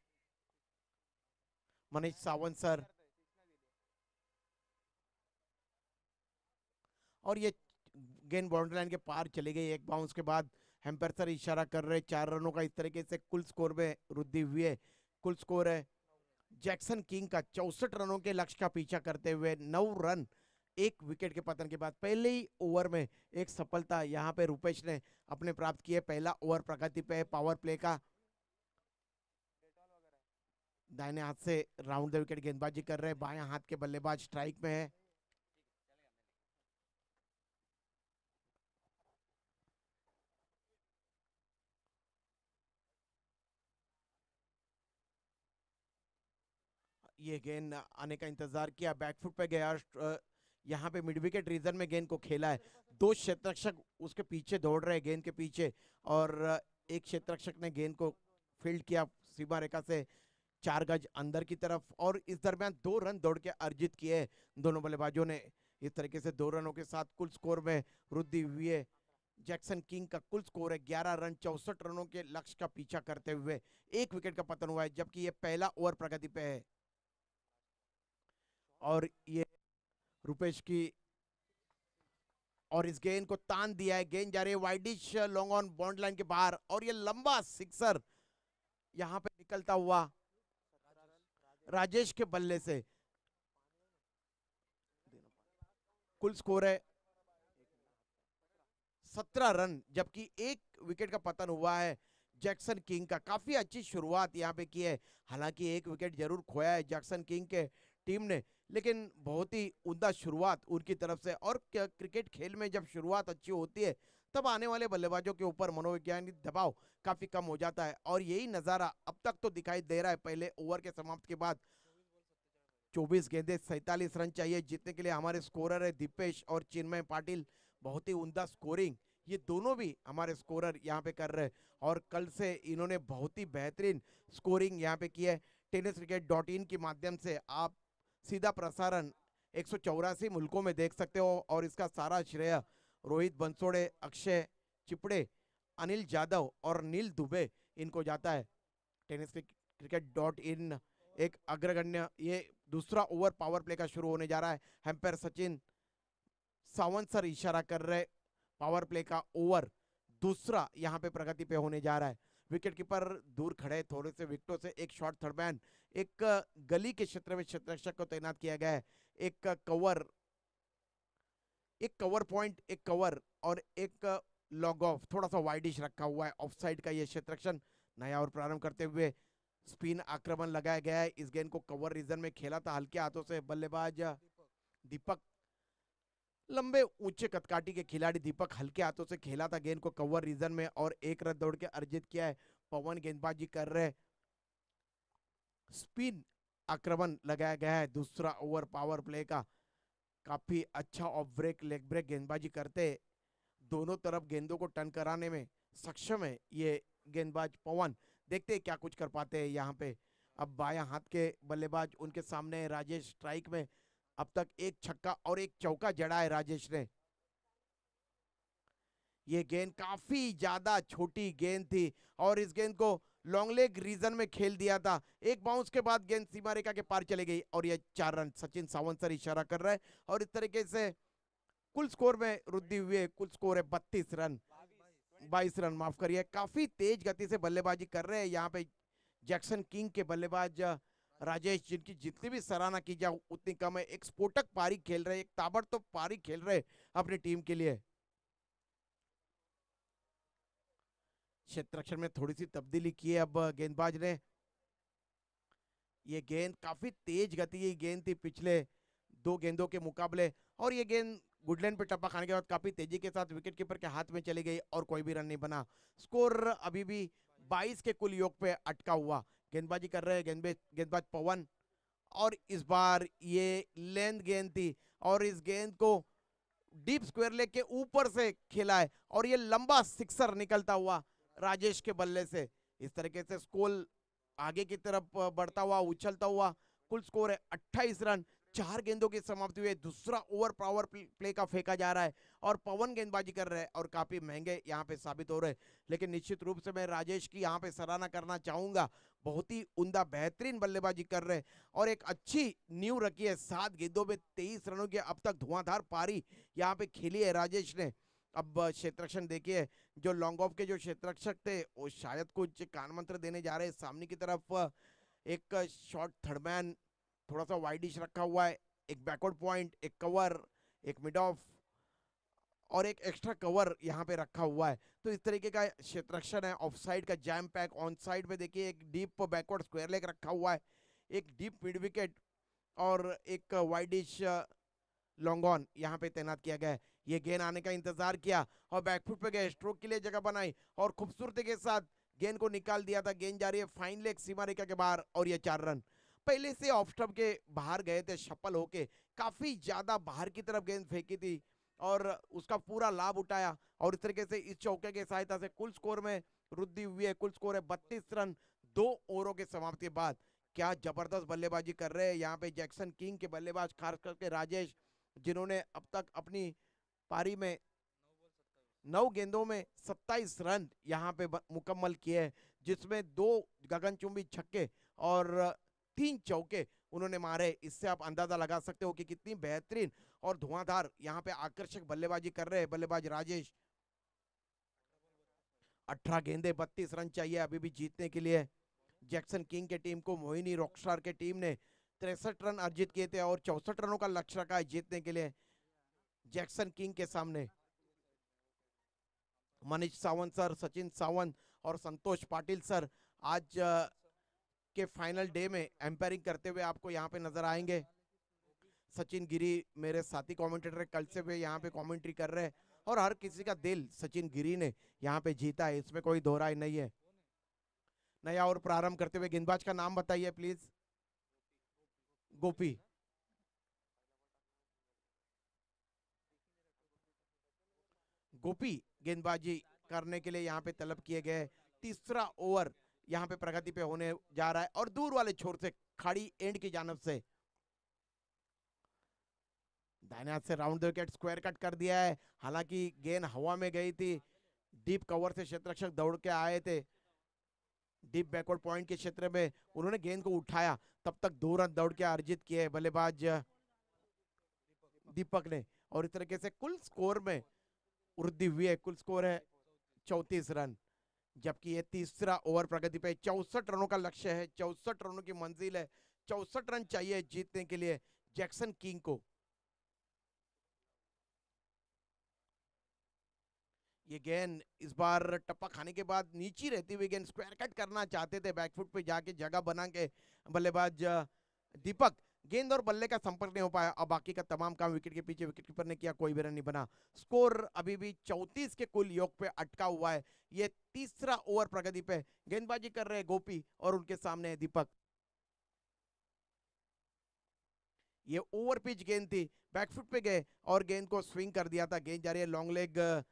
S5: मनीष सावंत सर। और ये गेंद बाउंड्री लाइन के पार चली गई एक बाउंस के बाद। एम्पायर सर इशारा कर रहे हैं 4 रनों का। इस तरीके से कुल स्कोर में वृद्धि हुई है। कुल स्कोर है जैक्सन किंग का 64 रनों के लक्ष्य का पीछा करते हुए 9 रन 1 विकेट के पतन के बाद। पहले ही ओवर में एक सफलता यहाँ पे रुपेश ने अपने प्राप्त किए। पहला ओवर प्रगति पे पावर प्ले का। दाहिने हाथ से राउंड द विकेट गेंदबाजी कर रहे हैं, बाएं हाथ के बल्लेबाज स्ट्राइक में है। ये गेंद आने का इंतजार किया, बैकफुट पे गया, यहाँ पे मिड विकेट रीजन में गेंद को खेला है। 2 क्षेत्ररक्षक उसके पीछे दौड़ रहे हैं गेंद के पीछे, और एक क्षेत्ररक्षक ने गेंद को फील्ड किया सीमा रेखा से 4 गज अंदर की तरफ। और इस दरमियान 2 रन दौड़ के अर्जित किए दोनों बल्लेबाजों ने। इस तरीके से 2 रनों के साथ कुल स्कोर में वृद्धि हुई है। जैक्सन किंग का कुल स्कोर है 11 रन 64 रनों के लक्ष्य का पीछा करते हुए 1 विकेट का पतन हुआ है, जबकि ये पहला ओवर प्रगति पे है। और ये रुपेश की, और इस गेंद को तान दिया है, गेंद जा रही है widish long on bond line के बाहर, और ये लंबा सिक्सर यहां पे निकलता हुआ राजेश के बल्ले से। कुल स्कोर है 17 रन, जबकि 1 विकेट का पतन हुआ है जैक्सन किंग का। काफी अच्छी शुरुआत यहाँ पे की है, हालांकि 1 विकेट जरूर खोया है जैक्सन किंग के टीम ने, लेकिन बहुत ही उम्दा शुरुआत उनकी तरफ से। और क्रिकेट खेल में जब शुरुआत अच्छी होती है तब आने वाले बल्लेबाजों के ऊपर मनोवैज्ञानिक दबाव काफी कम हो जाता है, और यही नजारा अब तक तो दिखाई दे रहा है। पहले ओवर के समाप्त के बाद 24 गेंदे 47 रन चाहिए जीतने के लिए। हमारे स्कोरर है दीपेश और चिन्मय पाटिल, बहुत ही उम्दा स्कोरिंग ये दोनों भी हमारे स्कोरर यहाँ पे कर रहे हैं, और कल से इन्होंने बहुत ही बेहतरीन स्कोरिंग यहाँ पे की है। tenniscricket.in के माध्यम से आप सीधा प्रसारण 184 मुल्कों में देख सकते हो, और इसका सारा श्रेय रोहित बंसोड़े, अक्षय चिपड़े, अनिल जादव और नील दुबे इनको जाता है। tenniscricket.in एक अग्रगण्य, ये दूसरा ओवर पावर प्ले का शुरू होने जा रहा है। हैम्पर सचिन सावंत सर इशारा कर रहे, पावर प्ले का ओवर दूसरा यहाँ पे प्रगति पे होने जा रहा है। विकेट कीपर दूर खड़े थोड़े से विकेटों से, एक शॉट थर्ड मैन, एक गली के क्षेत्र में क्षेत्ररक्षक को तैनात किया गया है, एक कवर पॉइंट, एक कवर और एक लॉग ऑफ, थोड़ा सा वाइडिश रखा हुआ है ऑफ साइड का ये क्षेत्ररक्षण। नया और प्रारंभ करते हुए स्पिन आक्रमण लगाया गया है। इस गेंद को कवर रीजन में खेला था हल्के हाथों से बल्लेबाज दीपक, लंबे ऊंचे कदकाठी के खिलाड़ी दीपक हल्के हाथों से खेला था गेंद को कवर रीजन में, और एक रन दौड़ के अर्जित किया है। पवन गेंदबाजी कर रहे, स्पिन आक्रमण लगाया गया है दूसरा ओवर पावर प्ले का। काफी अच्छा ऑफ ब्रेक लेग ब्रेक गेंदबाजी करते, दोनों तरफ गेंदों को टर्न कराने में सक्षम है ये गेंदबाज पवन। देखते हैं क्या कुछ कर पाते हैं यहाँ पे। अब बायां हाथ के बल्लेबाज उनके सामने राजेश स्ट्राइक में, अब तक एक छक्का और एक चौका जड़ा है राजेश ने। ये गेंद काफी ज्यादा छोटी गेंद थी, और इस गेंद को लॉन्ग लेग रीजन में खेल दिया था। एक बाउंस के बाद गेंद सीमा रेखा के पार चली गई, और ये 4 रन सचिन सावंत सर इशारा कर रहे हैं। और इस तरीके से कुल स्कोर में वृद्धि हुई है, कुल स्कोर है 32 रन, 22 रन माफ करिए। काफी तेज गति से बल्लेबाजी कर रहे हैं यहाँ पे जैक्सन किंग के बल्लेबाज राजेश, जिनकी जितनी भी सराहना की जाए उतनी कम है। एक स्फोटक पारी खेल रहे, एक ताबड़तोड़ पारी खेल रहे अपनी टीम के लिए। क्षेत्ररक्षण में थोड़ी सी तब्दीली की है अब गेंदबाज ने। ये गेंद काफी तेज गति की गेंद थी पिछले 2 गेंदों के मुकाबले, और ये गेंद गुडलैंड पे टप्पा खाने के बाद काफी तेजी के साथ विकेट कीपर के हाथ में चली गई, और कोई भी रन नहीं बना। स्कोर अभी भी 22 के कुल योग पे अटका हुआ। गेंदबाजी कर रहे हैं गेंदबाज पवन, और इस बार ये लेंथ गेंद थी, और इस गेंद को डीप स्क्वायर लेग के ऊपर से खेला है, और ये लंबा सिक्सर निकलता हुआ राजेश के बल्ले से। इस तरीके से स्कोर आगे की तरफ बढ़ता हुआ, उछलता हुआ। कुल स्कोर है 28 रन, 4 गेंदों की समाप्ति हुई। दूसरा ओवर पावर प्ले का फेंका जा रहा है, और पवन गेंदबाजी कर रहे हैं, और काफी महंगे यहाँ पे साबित हो रहे हैं। लेकिन निश्चित रूप से मैं राजेश की यहाँ पे सराहना करना चाहूंगा, बहुत ही उम्दा बेहतरीन बल्लेबाजी कर रहे हैं, और एक अच्छी नींव रखी है। 7 गेंदों में 23 रनों की अब तक धुआंधार पारी यहाँ पे खेली है राजेश ने। अब क्षेत्ररक्षण देखिए, जो लॉन्ग ऑफ के जो क्षेत्ररक्षक थे वो शायद कुछ कान मंत्र देने जा रहे हैं। सामने की तरफ एक शॉट थर्ड मैन, थोड़ा सा वाइडिश रखा हुआ है, एक बैकवर्ड पॉइंट, एक कवर, एक मिड ऑफ और एक एक्स्ट्रा कवर यहाँ पे रखा हुआ है। तो इस तरीके का क्षेत्ररक्षण है। ऑफ साइड का जैम पैक, ऑन साइड में देखिए एक डीप बैकवर्ड स्क्वायर लेग रखा हुआ है, एक डीप मिड विकेट और एक वाइडिश लॉन्ग ऑन यहाँ पे तैनात किया गया है। ये गेंद आने का इंतजार किया और बैकफुट पे गए, स्ट्रोक के लिए जगह बनाई और खूबसूरती के साथ गेंद को निकाल दिया था। गेंद जा रही है फाइन लेग सीमा रेखा के बाहर, और ये 4 रन। पहले से ऑफ स्टंप के बाहर गए थे शफल होके, काफी ज्यादा बाहर की तरफ गेंद फेंकी थी और उसका पूरा लाभ उठाया, और इस तरीके से इस चौके की सहायता से कुल स्कोर में वृद्धि हुई है। कुल स्कोर है 32 रन 2 ओवरों के समाप्ति के बाद। क्या जबरदस्त बल्लेबाजी कर रहे हैं यहाँ पे जैक्सन किंग के बल्लेबाज, खास करके राजेश, जिन्होंने अब तक अपनी पारी में 9 गेंदों में 27 रन यहाँ पे मुकम्मल किए हैं, जिसमें 2 गगनचुंबी छक्के और 3 चौके उन्होंने मारे। इससे आप अंदाजा लगा सकते हो कि कितनी बेहतरीन और धुआंधार यहाँ पे आकर्षक बल्लेबाजी कर रहे हैं बल्लेबाज राजेश। 18 गेंदे 32 रन चाहिए अभी भी जीतने के लिए जैक्सन किंग के टीम को। मोहिनी रॉकस्टार के टीम ने 63 रन अर्जित किए थे और 64 रनों का लक्ष्य रखा है जीतने के लिए जैक्सन किंग के सामने। मनीष सावंत सर, सचिन सावंत और संतोष पाटिल सर आज के फाइनल डे में एम्पायरिंग करते हुए आपको यहाँ पे नजर आएंगे। सचिन गिरी मेरे साथी कमेंटेटर कल से वे यहाँ पे कमेंट्री कर रहे हैं और हर किसी का दिल सचिन गिरी ने यहाँ पे जीता है, इसमें कोई दो राय नहीं है। नया और प्रारंभ करते हुए गेंदबाज का नाम बताइए प्लीज। गोपी। गोपी गेंदबाजी करने के लिए यहाँ पे तलब किए गए। तीसरा ओवर यहाँ पे प्रगति पे होने जा रहा है और दूर वाले छोर से खाड़ी एंड की जानब से दाहिने हाथ से round the wicket square cut कर दिया है। हालांकि गेंद हवा में गई थी, डीप कवर से क्षेत्ररक्षक दौड़ के आए थे डीप बैकवर्ड पॉइंट के क्षेत्र में, उन्होंने गेंद को उठाया, तब तक 2 रन दौड़ के अर्जित किए बल्लेबाज दीपक ने और इस तरीके से कुल स्कोर में वृद्धि हुई है। कुल स्कोर है 34 रन, जबकि ये तीसरा ओवर प्रगति पे 64 रनों का लक्ष्य है, 64 रनों की मंजिल है, 64 रन चाहिए जीतने के लिए जैक्सन किंग को। ये गेंद इस बार टप्पा खाने के बाद नीचे रहती हुई गेंद स्क्वायर कट करना चाहते थे, बैकफुट पे जाके जगह बना के बल्लेबाज दीपक, गेंद और बल्ले का संपर्क नहीं हो पाया और बाकी का तमाम काम विकेट के पीछे विकेट कीपर ने किया, कोई भी रन नहीं बना। स्कोर अभी भी 34 के कुल योग पे अटका हुआ है। ये तीसरा ओवर प्रगति पे गेंदबाजी कर रहे हैं गोपी और उनके सामने है दीपक। ये ओवर पिच गेंद थी, बैकफुट पे गए और गेंद को स्विंग कर दिया था। गेंद जा रही है लॉन्ग लेग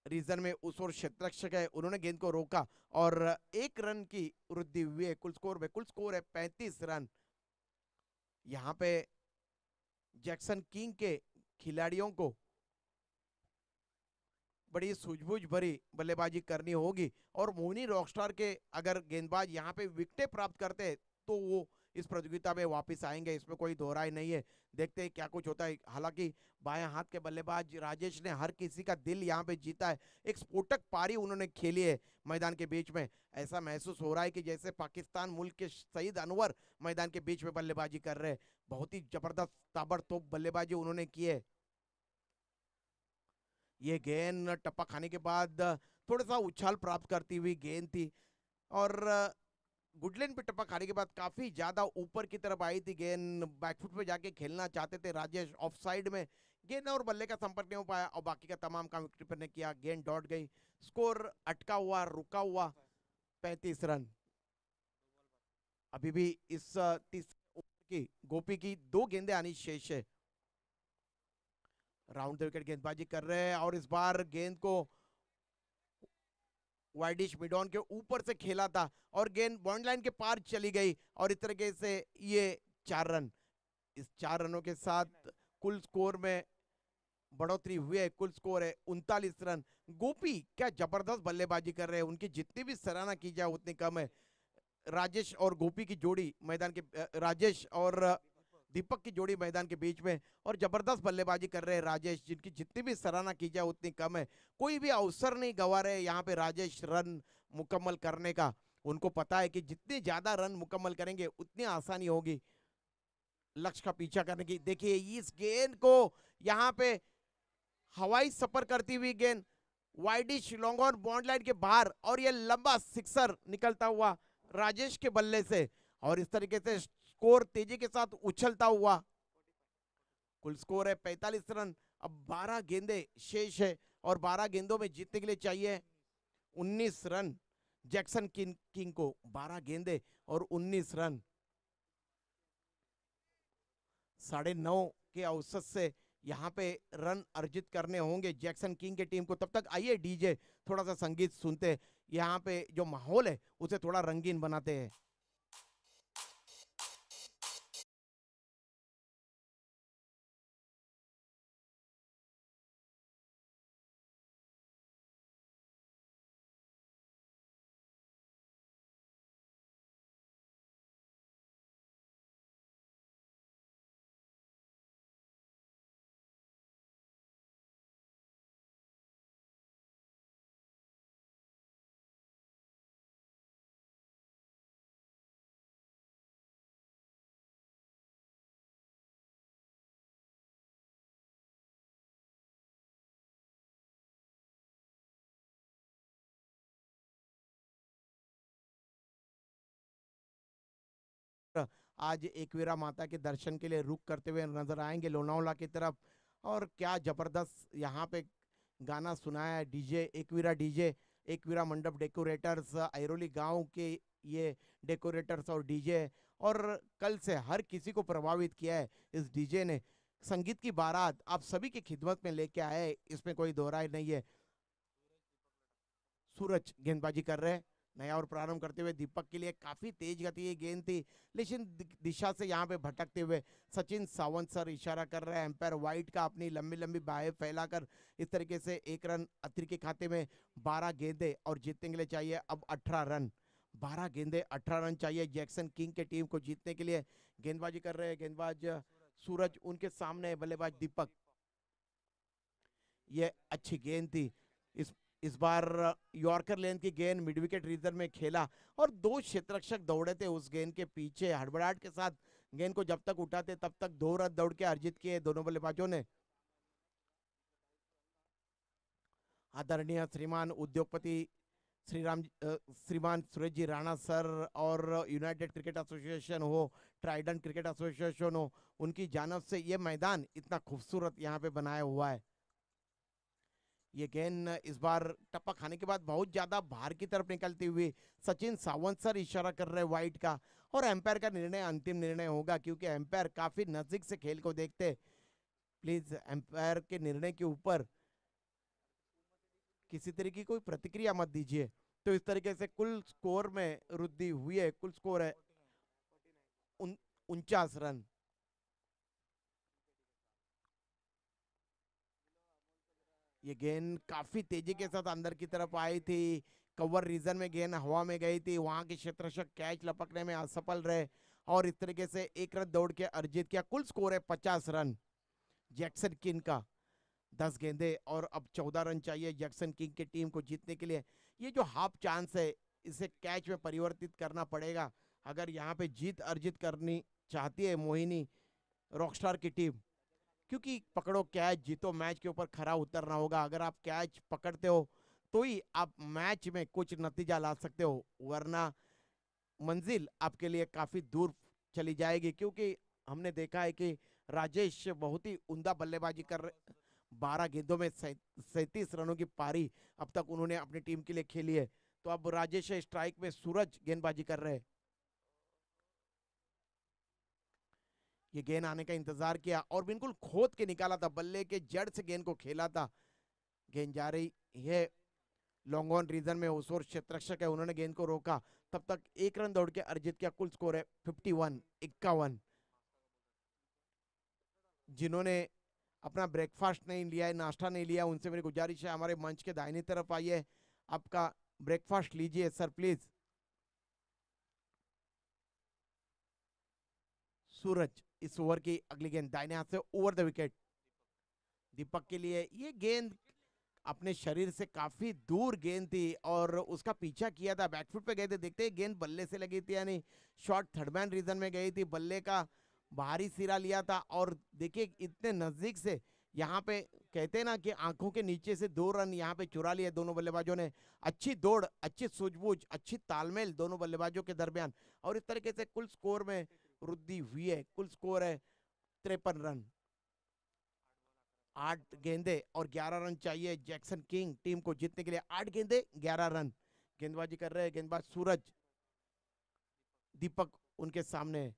S5: रीजन में, उस ओर क्षेत्ररक्षक है, उन्होंने गेंद को रोका और 1 रन की वृद्धि हुई है कुल स्कोर में। कुल स्कोर है 35 रन। यहाँ पे जैक्सन किंग के खिलाड़ियों को बड़ी सूझबूझ भरी बल्लेबाजी करनी होगी और मोनी रॉकस्टार के अगर गेंदबाज यहाँ पे विकेटें प्राप्त करते हैं तो वो इस प्रतियोगिता में वापस आएंगे, इसमें कोई दो राय नहीं है। देखते हैं क्या कुछ होता है। हालांकि बाएं हाथ के बल्लेबाज राजेश ने हर किसी का दिल यहाँ पे जीता है, एक स्फोटक पारी उन्होंने खेली है मैदान के बीच में। ऐसा महसूस हो रहा है कि जैसे पाकिस्तान मुल्क के शहीद अनवर मैदान के बीच में बल्लेबाजी कर रहे हैं। बहुत ही जबरदस्त ताबड़तोड़ बल्लेबाजी उन्होंने की है। ये गेंद टप्पा खाने के बाद थोड़ा सा उछाल प्राप्त करती हुई गेंद थी और गुडलैंड पे टप्पा खाने के बाद काफी ज्यादा ऊपर की तरफ आई थी गेंद, बैकफुट पे जाके खेलना चाहते थे राजेश, ऑफ साइड में गेंद और बल्ले का संपर्क नहीं हो पाया और बाकी का तमाम काम विकेट ने किया, गेंद डॉट गई, स्कोर अटका हुआ रुका हुआ 35 रन। अभी भी इस तीसरे ओवर की गोपी की 2 गेंदें आनी शेष है। राउंड द विकेट गेंदबाजी कर रहे हैं और इस बार गेंद को वाइडिश मिडॉन के ऊपर से खेला था और गेंद बाउंड्री लाइन के पार चली गई और इस तरीके से ये 4 रन, इस 4 रनों के साथ कुल स्कोर में बढ़ोतरी हुई है। कुल स्कोर है 39 रन। गोपी क्या जबरदस्त बल्लेबाजी कर रहे हैं, उनकी जितनी भी सराहना की जाए उतनी कम है। राजेश और गोपी की जोड़ी मैदान के राजेश और दीपक की जोड़ी मैदान के बीच में और जबरदस्त बल्लेबाजी कर रहे हैं राजेश, जिनकी जितनी भी सराहना की जाए उतनी कम है। कोई भी अवसर नहीं गंवा रहे यहाँ पे राजेश रन मुकम्मल करने का। उनको पता है कि जितने ज्यादा रन मुकम्मल करेंगे उतनी आसानी होगी लक्ष्य का पीछा करने की। देखिए इस गेंद को यहाँ पे हवाई सफर करती हुई गेंद widish long on bond line के बाहर और ये लंबा सिक्सर निकलता हुआ राजेश के बल्ले से और इस तरीके से स्कोर तेजी के साथ उछलता हुआ। कुल स्कोर है 45 रन। अब 12 गेंदे शेष है और 12 गेंदों में जीतने के लिए चाहिए 19 रन। जैक्सन किंग को 12 गेंदे और 19 रन, 9.5 के औसत से यहाँ पे रन अर्जित करने होंगे जैक्सन किंग के टीम को। तब तक आइए डीजे थोड़ा सा संगीत सुनते, यहाँ पे जो माहौल है उसे थोड़ा रंगीन बनाते हैं। आज एकवीरा माता के दर्शन के लिए रुक करते हुए नजर आएंगे लोनावला की तरफ। और क्या जबरदस्त यहाँ पे गाना सुनाया है डीजे एकवीरा, डीजे एकवीरा मंडप डेकोरेटर्स ऐरोली गांव के ये डेकोरेटर्स और डीजे। और कल से हर किसी को प्रभावित किया है इस डीजे ने। संगीत की बारात आप सभी की खिदमत में लेके आए, इसमें कोई दो राय नहीं है। सूरज गेंदबाजी कर रहे हैं, नया और प्रारंभ करते हुए दीपक के लिए काफी तेज गति ये गेंद थी, लेकिन दिशा से यहाँ पे भटकते हुए सचिन सावंत सर इशारा कर रहे हैं एम्पायर वाइट का अपनी लंबी लंबी बाहें फैलाकर। इस तरीके से 1 रन अतिरिक्त के खाते में, 12 गेंदे और जीतने के लिए चाहिए अब 18 रन। 12 गेंदे 18 रन चाहिए जैक्सन किंग के टीम को जीतने के लिए। गेंदबाजी कर रहे हैं गेंदबाज सूरज, उनके सामने बल्लेबाज दीपक। ये अच्छी गेंद थी। इस बार यॉर्कर लेन की गेंद मिड विकेट रीजन में खेला और 2 क्षेत्ररक्षक दौड़े थे उस गेंद के पीछे। हड़बड़ाहट के साथ गेंद को जब तक उठाते तब तक 2 रन दौड़ के अर्जित किए दोनों बल्लेबाजों ने। आदरणीय श्रीमान उद्योगपति श्रीमान सुरेश जी राणा सर और यूनाइटेड क्रिकेट एसोसिएशन हो, ट्राइडेंट क्रिकेट एसोसिएशन हो, उनकी जानब से ये मैदान इतना खूबसूरत यहाँ पे बनाया हुआ है। ये गेंद इस बार टप्पा खाने के बाद बहुत ज्यादा बाहर की तरफ निकलती हुई। सचिन सावंत सर इशारा कर रहे वाइट का, और एम्पायर का निर्णय अंतिम निर्णय होगा क्योंकि एम्पायर काफी नजदीक से खेल को देखते। प्लीज एम्पायर के निर्णय के ऊपर किसी तरीके की कोई प्रतिक्रिया मत दीजिए। तो इस तरीके से कुल स्कोर में वृद्धि हुई है, कुल स्कोर है 49 रन। ये गेंद काफी तेजी के साथ अंदर की तरफ आई थी, कवर रीजन में गेंद हवा में गई थी, वहां के क्षेत्ररक्षक कैच लपकने में असफल रहे और इस तरीके से 1 रन दौड़ के अर्जित किया। कुल स्कोर है 50 रन जैक्सन किंग का। 10 गेंदे और अब 14 रन चाहिए जैक्सन किंग की टीम को जीतने के लिए। ये जो हाफ चांस है इसे कैच में परिवर्तित करना पड़ेगा अगर यहाँ पे जीत अर्जित करनी चाहती है मोहिनी रॉकस्टार की टीम, क्योंकि पकड़ो कैच जीतो मैच के ऊपर खरा उतरना होगा। अगर आप कैच पकड़ते हो तो ही आप मैच में कुछ नतीजा ला सकते हो, वरना मंजिल आपके लिए काफी दूर चली जाएगी। क्योंकि हमने देखा है कि राजेश बहुत ही उम्दा बल्लेबाजी कर रहे, 12 गेंदों में 37 रनों की पारी अब तक उन्होंने अपनी टीम के लिए खेली है। तो अब राजेश स्ट्राइक में, सूरज गेंदबाजी कर रहे हैं। ये गेंद आने का इंतजार किया और बिल्कुल खोद के निकाला था, बल्ले के जड़ से गेंद को खेला था। गेंद जा रही है लॉन्ग ऑन रीजन में, उस ओर क्षेत्ररक्षक है, उन्होंने गेंद को रोका। तब तक 1 रन दौड़ के अर्जित किया। कुल स्कोर है 51। जिन्होंने अपना ब्रेकफास्ट नहीं लिया है, नाश्ता नहीं लिया, उनसे मेरी गुजारिश है हमारे मंच के दाहिनी तरफ आइए, आपका ब्रेकफास्ट लीजिए सर प्लीज। सूरज इस ओवर की अगली गेंद दाहिने हाथ से ओवर द विकेट। दीपक के लिए ये गेंद अपने शरीर से काफी दूर गेंद थी और उसका पीछा किया था, बैकफुट पे गए थे। देखते हैं गेंद बल्ले से लगी थी यानी शॉर्ट थर्ड मैन रीजन में गई थी, बल्ले का बाहरी सिरा लिया था। और देखिए इतने नजदीक से यहाँ पे कहते हैं ना कि आंखों के नीचे से 2 रन यहाँ पे चुरा लिए दोनों बल्लेबाजों ने। अच्छी दौड़, अच्छी सूझबूझ, अच्छी तालमेल दोनों बल्लेबाजों के दरमियान, और इस तरीके से कुल स्कोर में वृद्धि हुई है। कुल स्कोर है 53 रन। 8 गेंदे और 11 रन चाहिए जैक्सन किंग टीम को जीतने के लिए। 8 गेंदे 11 रन। गेंदबाजी कर रहे हैं गेंदबाज सूरज, दीपक उनके सामने।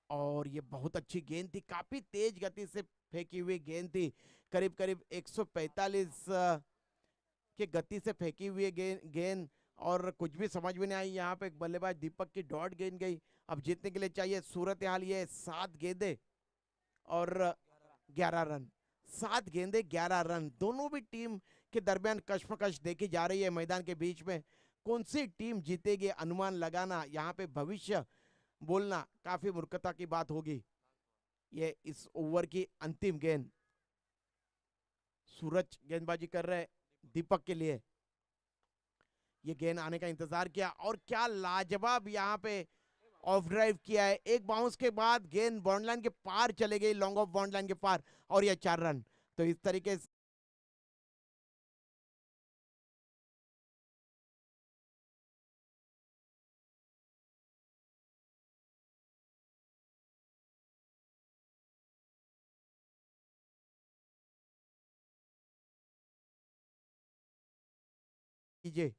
S5: और ये बहुत अच्छी गेंद थी, काफी तेज गति से फेंकी हुई गेंद थी, करीब करीब 145 के गति से फेंकी हुई गेंद और कुछ भी समझ में नहीं आई। यहाँ पे बल्लेबाज दीपक की डॉट गेंद गई। अब जीतने के लिए चाहिए, सूरत हाल ये 7 गेंदे और 11 रन। 7 गेंदे 11 रन, दोनों भी टीम के दरमियान कश्मकश देखी जा रही है मैदान के बीच में। कौन सी टीम जीतेगी अनुमान लगाना, यहाँ पे भविष्य बोलना काफी मूर्खता की बात होगी। ये इस ओवर की अंतिम गेंद। सूरज गेंदबाजी कर रहे दीपक के लिए। ये गेंद आने का इंतजार किया और क्या लाजवाब यहाँ पे ऑफ ड्राइव किया है। एक बाउंस के बाद गेंद बाउंड लाइन के पार चले गई, लॉन्ग ऑफ बाउंड लाइन के पार, और ये 4 रन। तो इस तरीके से कीजिए।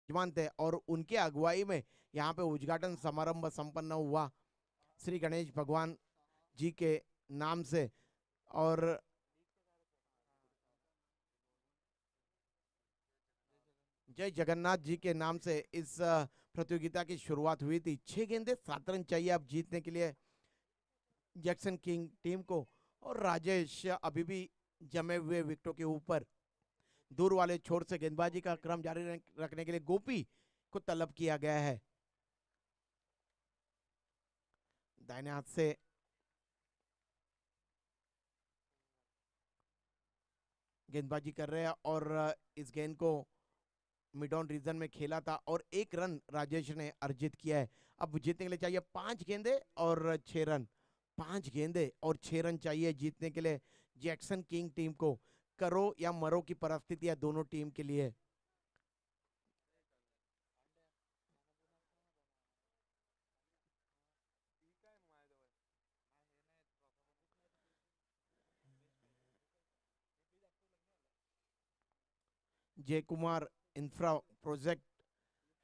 S5: यजमान थे और उनके अगुवाई में यहाँ पे उद्घाटन समारंभ संपन्न हुआ श्री गणेश भगवान जी के नाम से। और जय जगन्नाथ जी के नाम से इस प्रतियोगिता की शुरुआत हुई थी। 6 गेंदे 7 रन चाहिए अब जीतने के लिए जैक्सन किंग टीम को। और राजेश अभी भी जमे हुए विकेटों के ऊपर दूर वाले छोर से गेंदबाजी का क्रम जारी रखने के लिए गोपी को तलब किया गया है। दाहिने हाथ से गेंदबाजी कर रहे हैं और इस गेंद को मिड ऑन रीजन में खेला था और 1 रन राजेश ने अर्जित किया है। अब जीतने के लिए चाहिए 5 गेंदे और 6 रन। 5 गेंदे और 6 रन चाहिए जीतने के लिए जैक्सन किंग टीम को। करो या मरो की परिस्थितियां दोनों टीम के लिए। जय कुमार इंफ्रा प्रोजेक्ट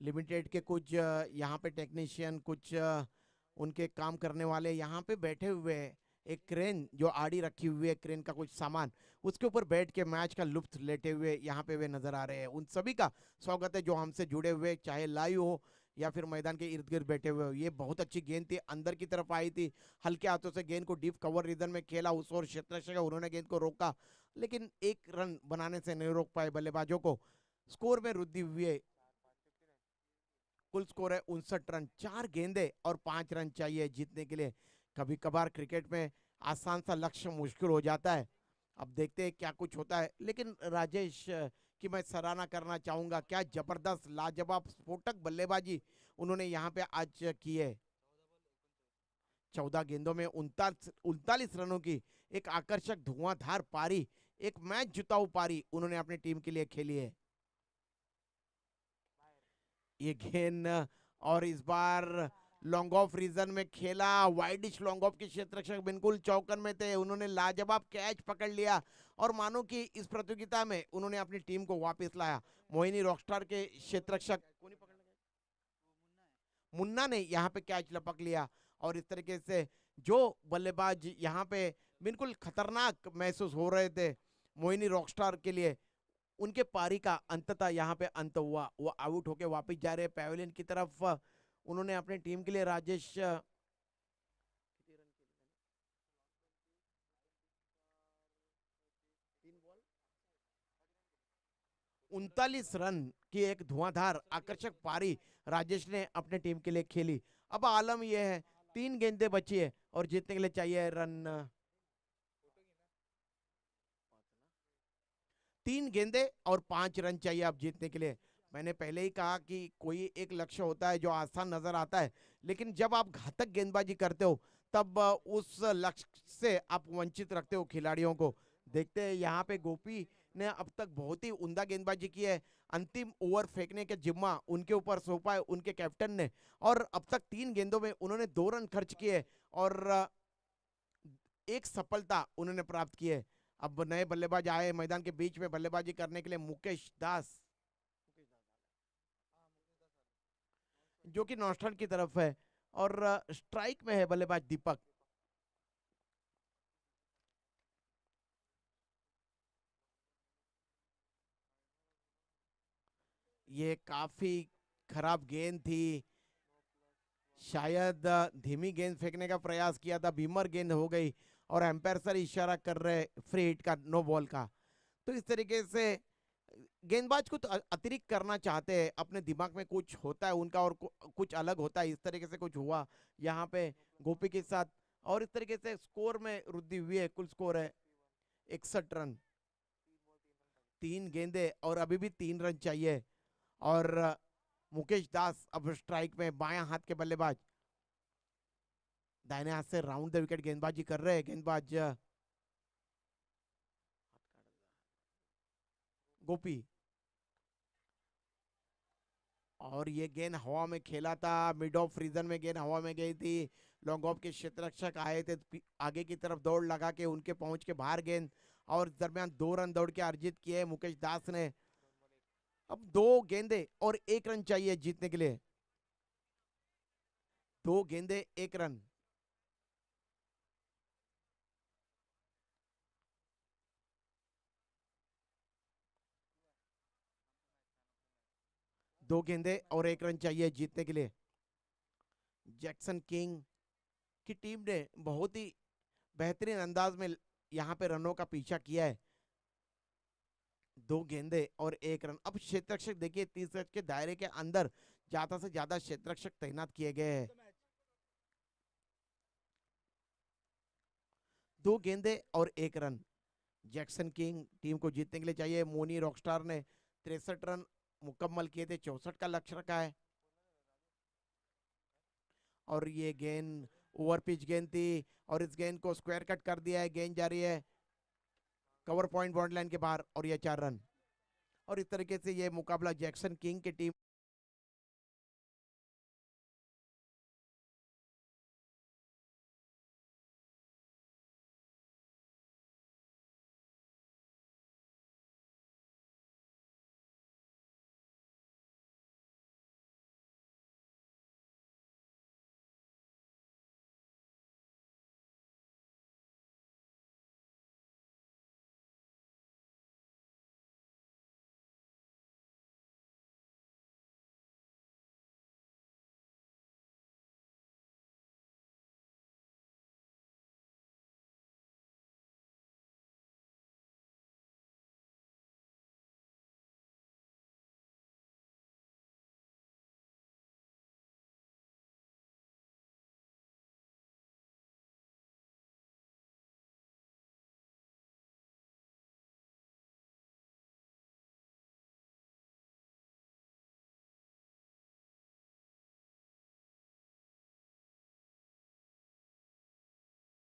S5: लिमिटेड के कुछ यहाँ पे टेक्नीशियन, कुछ उनके काम करने वाले यहाँ पे बैठे हुए हैं। एक क्रेन जो आड़ी रखी हुई है, क्रेन का कुछ सामान, उसके ऊपर बैठ के मैच का लुत्फ लेते हुए यहाँ पे वे नजर आ रहे हैं। उन सभी का स्वागत है जो हमसे जुड़े हुए, चाहे लाइव हो या फिर मैदान के इर्द गिर्द बैठे हुए हो। ये बहुत अच्छी गेंद थी, अंदर की तरफ आई थी, हल्के हाथों से गेंद को डीप कवर रीजन में खेला उस और क्षेत्ररक्षक उन्होंने गेंद को रोका, लेकिन 1 रन बनाने से नहीं रोक पाए बल्लेबाजों को। स्कोर में वृद्धि हुई है, कुल स्कोर है 59 रन। 4 गेंदे और 5 रन चाहिए जीतने के लिए। कभी कभार क्रिकेट में आसान सा लक्ष्य मुश्किल हो जाता है। अब देखते हैं क्या कुछ होता है, लेकिन राजेश की मैं सराहना करना चाहूंगा। क्या जबरदस्त लाजवाब स्फोटक बल्लेबाजी उन्होंने यहाँ पे आज की है। 14 गेंदों में 39 रनों की एक आकर्षक धुआंधार पारी, एक मैच जिताऊ पारी उन्होंने अपनी टीम के लिए खेली है। ये गेंद और इस बार लॉन्ग ऑफ रीजन में खेला, वाइडिश लॉन्ग ऑफ के क्षेत्ररक्षक बिल्कुल चौकन में थे, उन्होंने लाजवाब कैच पकड़ लिया और मानो कि इस प्रतियोगिता में उन्होंने अपनी टीम को वापस लाया। मोहिनी रॉकस्टार के क्षेत्ररक्षक मुन्ना ने यहाँ पे कैच लपक लिया और इस तरीके से जो बल्लेबाज यहाँ पे बिल्कुल खतरनाक महसूस हो रहे थे मोहिनी रॉकस्टार के लिए, उनके पारी का अंततः यहाँ पे अंत हुआ। वो आउट होके वापस जा रहे पैवेलियन की तरफ। उन्होंने अपने टीम के लिए राजेश 39 रन की एक धुआंधार आकर्षक पारी राजेश ने अपने टीम के लिए खेली। अब आलम यह है 3 गेंदें बची है और जीतने के लिए चाहिए रन। 3 गेंदे और 5 रन चाहिए अब जीतने के लिए। मैंने पहले ही कहा कि कोई एक लक्ष्य होता है जो आसान नजर आता है, लेकिन जब आप घातक गेंदबाजी करते हो तब उस लक्ष्य से आप वंचित रखते हो खिलाड़ियों को। देखते हैं यहाँ पे गोपी ने अब तक बहुत ही उम्दा गेंदबाजी की है। अंतिम ओवर फेंकने के जिम्मा उनके ऊपर सौंपा है उनके कैप्टन ने और अब तक 3 गेंदों में उन्होंने 2 रन खर्च किए और एक सफलता उन्होंने प्राप्त की है। अब नए बल्लेबाज आए मैदान के बीच में बल्लेबाजी करने के लिए, मुकेश दास जो कि नॉस्टन की तरफ है और स्ट्राइक में है बल्लेबाज दीपक। ये काफी खराब गेंद थी, शायद धीमी गेंद फेंकने का प्रयास किया था, बीमर गेंद हो गई और एम्पायर सर इशारा कर रहे फ्री हिट का, नो बॉल का। तो इस तरीके से गेंदबाज कुछ अतिरिक्त करना चाहते हैं, अपने दिमाग में कुछ होता है उनका और कुछ अलग होता है, इस तरीके से कुछ हुआ यहाँ पे गोपी के साथ। और इस तरीके से स्कोर में वृद्धि हुई है, कुल स्कोर है 61 रन, 3 गेंदे और अभी भी 3 रन चाहिए। और मुकेश दास अब स्ट्राइक में, बायां हाथ के बल्लेबाज, दाहिने हाथ से राउंड द विकेट गेंदबाजी कर रहे हैं गेंदबाज गोपी। और ये गेंद हवा में खेला था, मिड ऑफ रीजन में गेंद हवा में गई थी, लॉन्ग ऑफ के क्षेत्ररक्षक आए थे, आगे की तरफ दौड़ लगा के उनके पहुंच के बाहर गेंद, और इस दरमियान 2 रन दौड़ के अर्जित किए मुकेश दास ने। अब 2 गेंदे और 1 रन चाहिए जीतने के लिए, 2 गेंदे 1 रन। दो गेंदे और 1 रन चाहिए जीतने के लिए। जैक्सन किंग की टीम ने बहुत ही बेहतरीन अंदाज में यहाँ पे रनों का पीछा किया है। 2 गेंदे और 1 रन। अब क्षेत्ररक्षक देखिए 30 गज के दायरे के अंदर ज्यादा से ज्यादा क्षेत्ररक्षक तैनात किए गए हैं। 2 गेंदे और 1 रन जैक्सन किंग टीम को जीतने के लिए चाहिए। मोनी रॉकस्टार ने 63 रन मुकम्मल किए थे, 64 का लक्ष्य रखा है। और ये गेंद ओवर पिच गेंद थी और इस गेंद को स्क्वायर कट कर दिया है, गेंद जा रही है कवर पॉइंट बॉर्डर लाइन के बाहर और ये 4 रन। और इस तरीके से ये मुकाबला जैक्सन किंग की टीम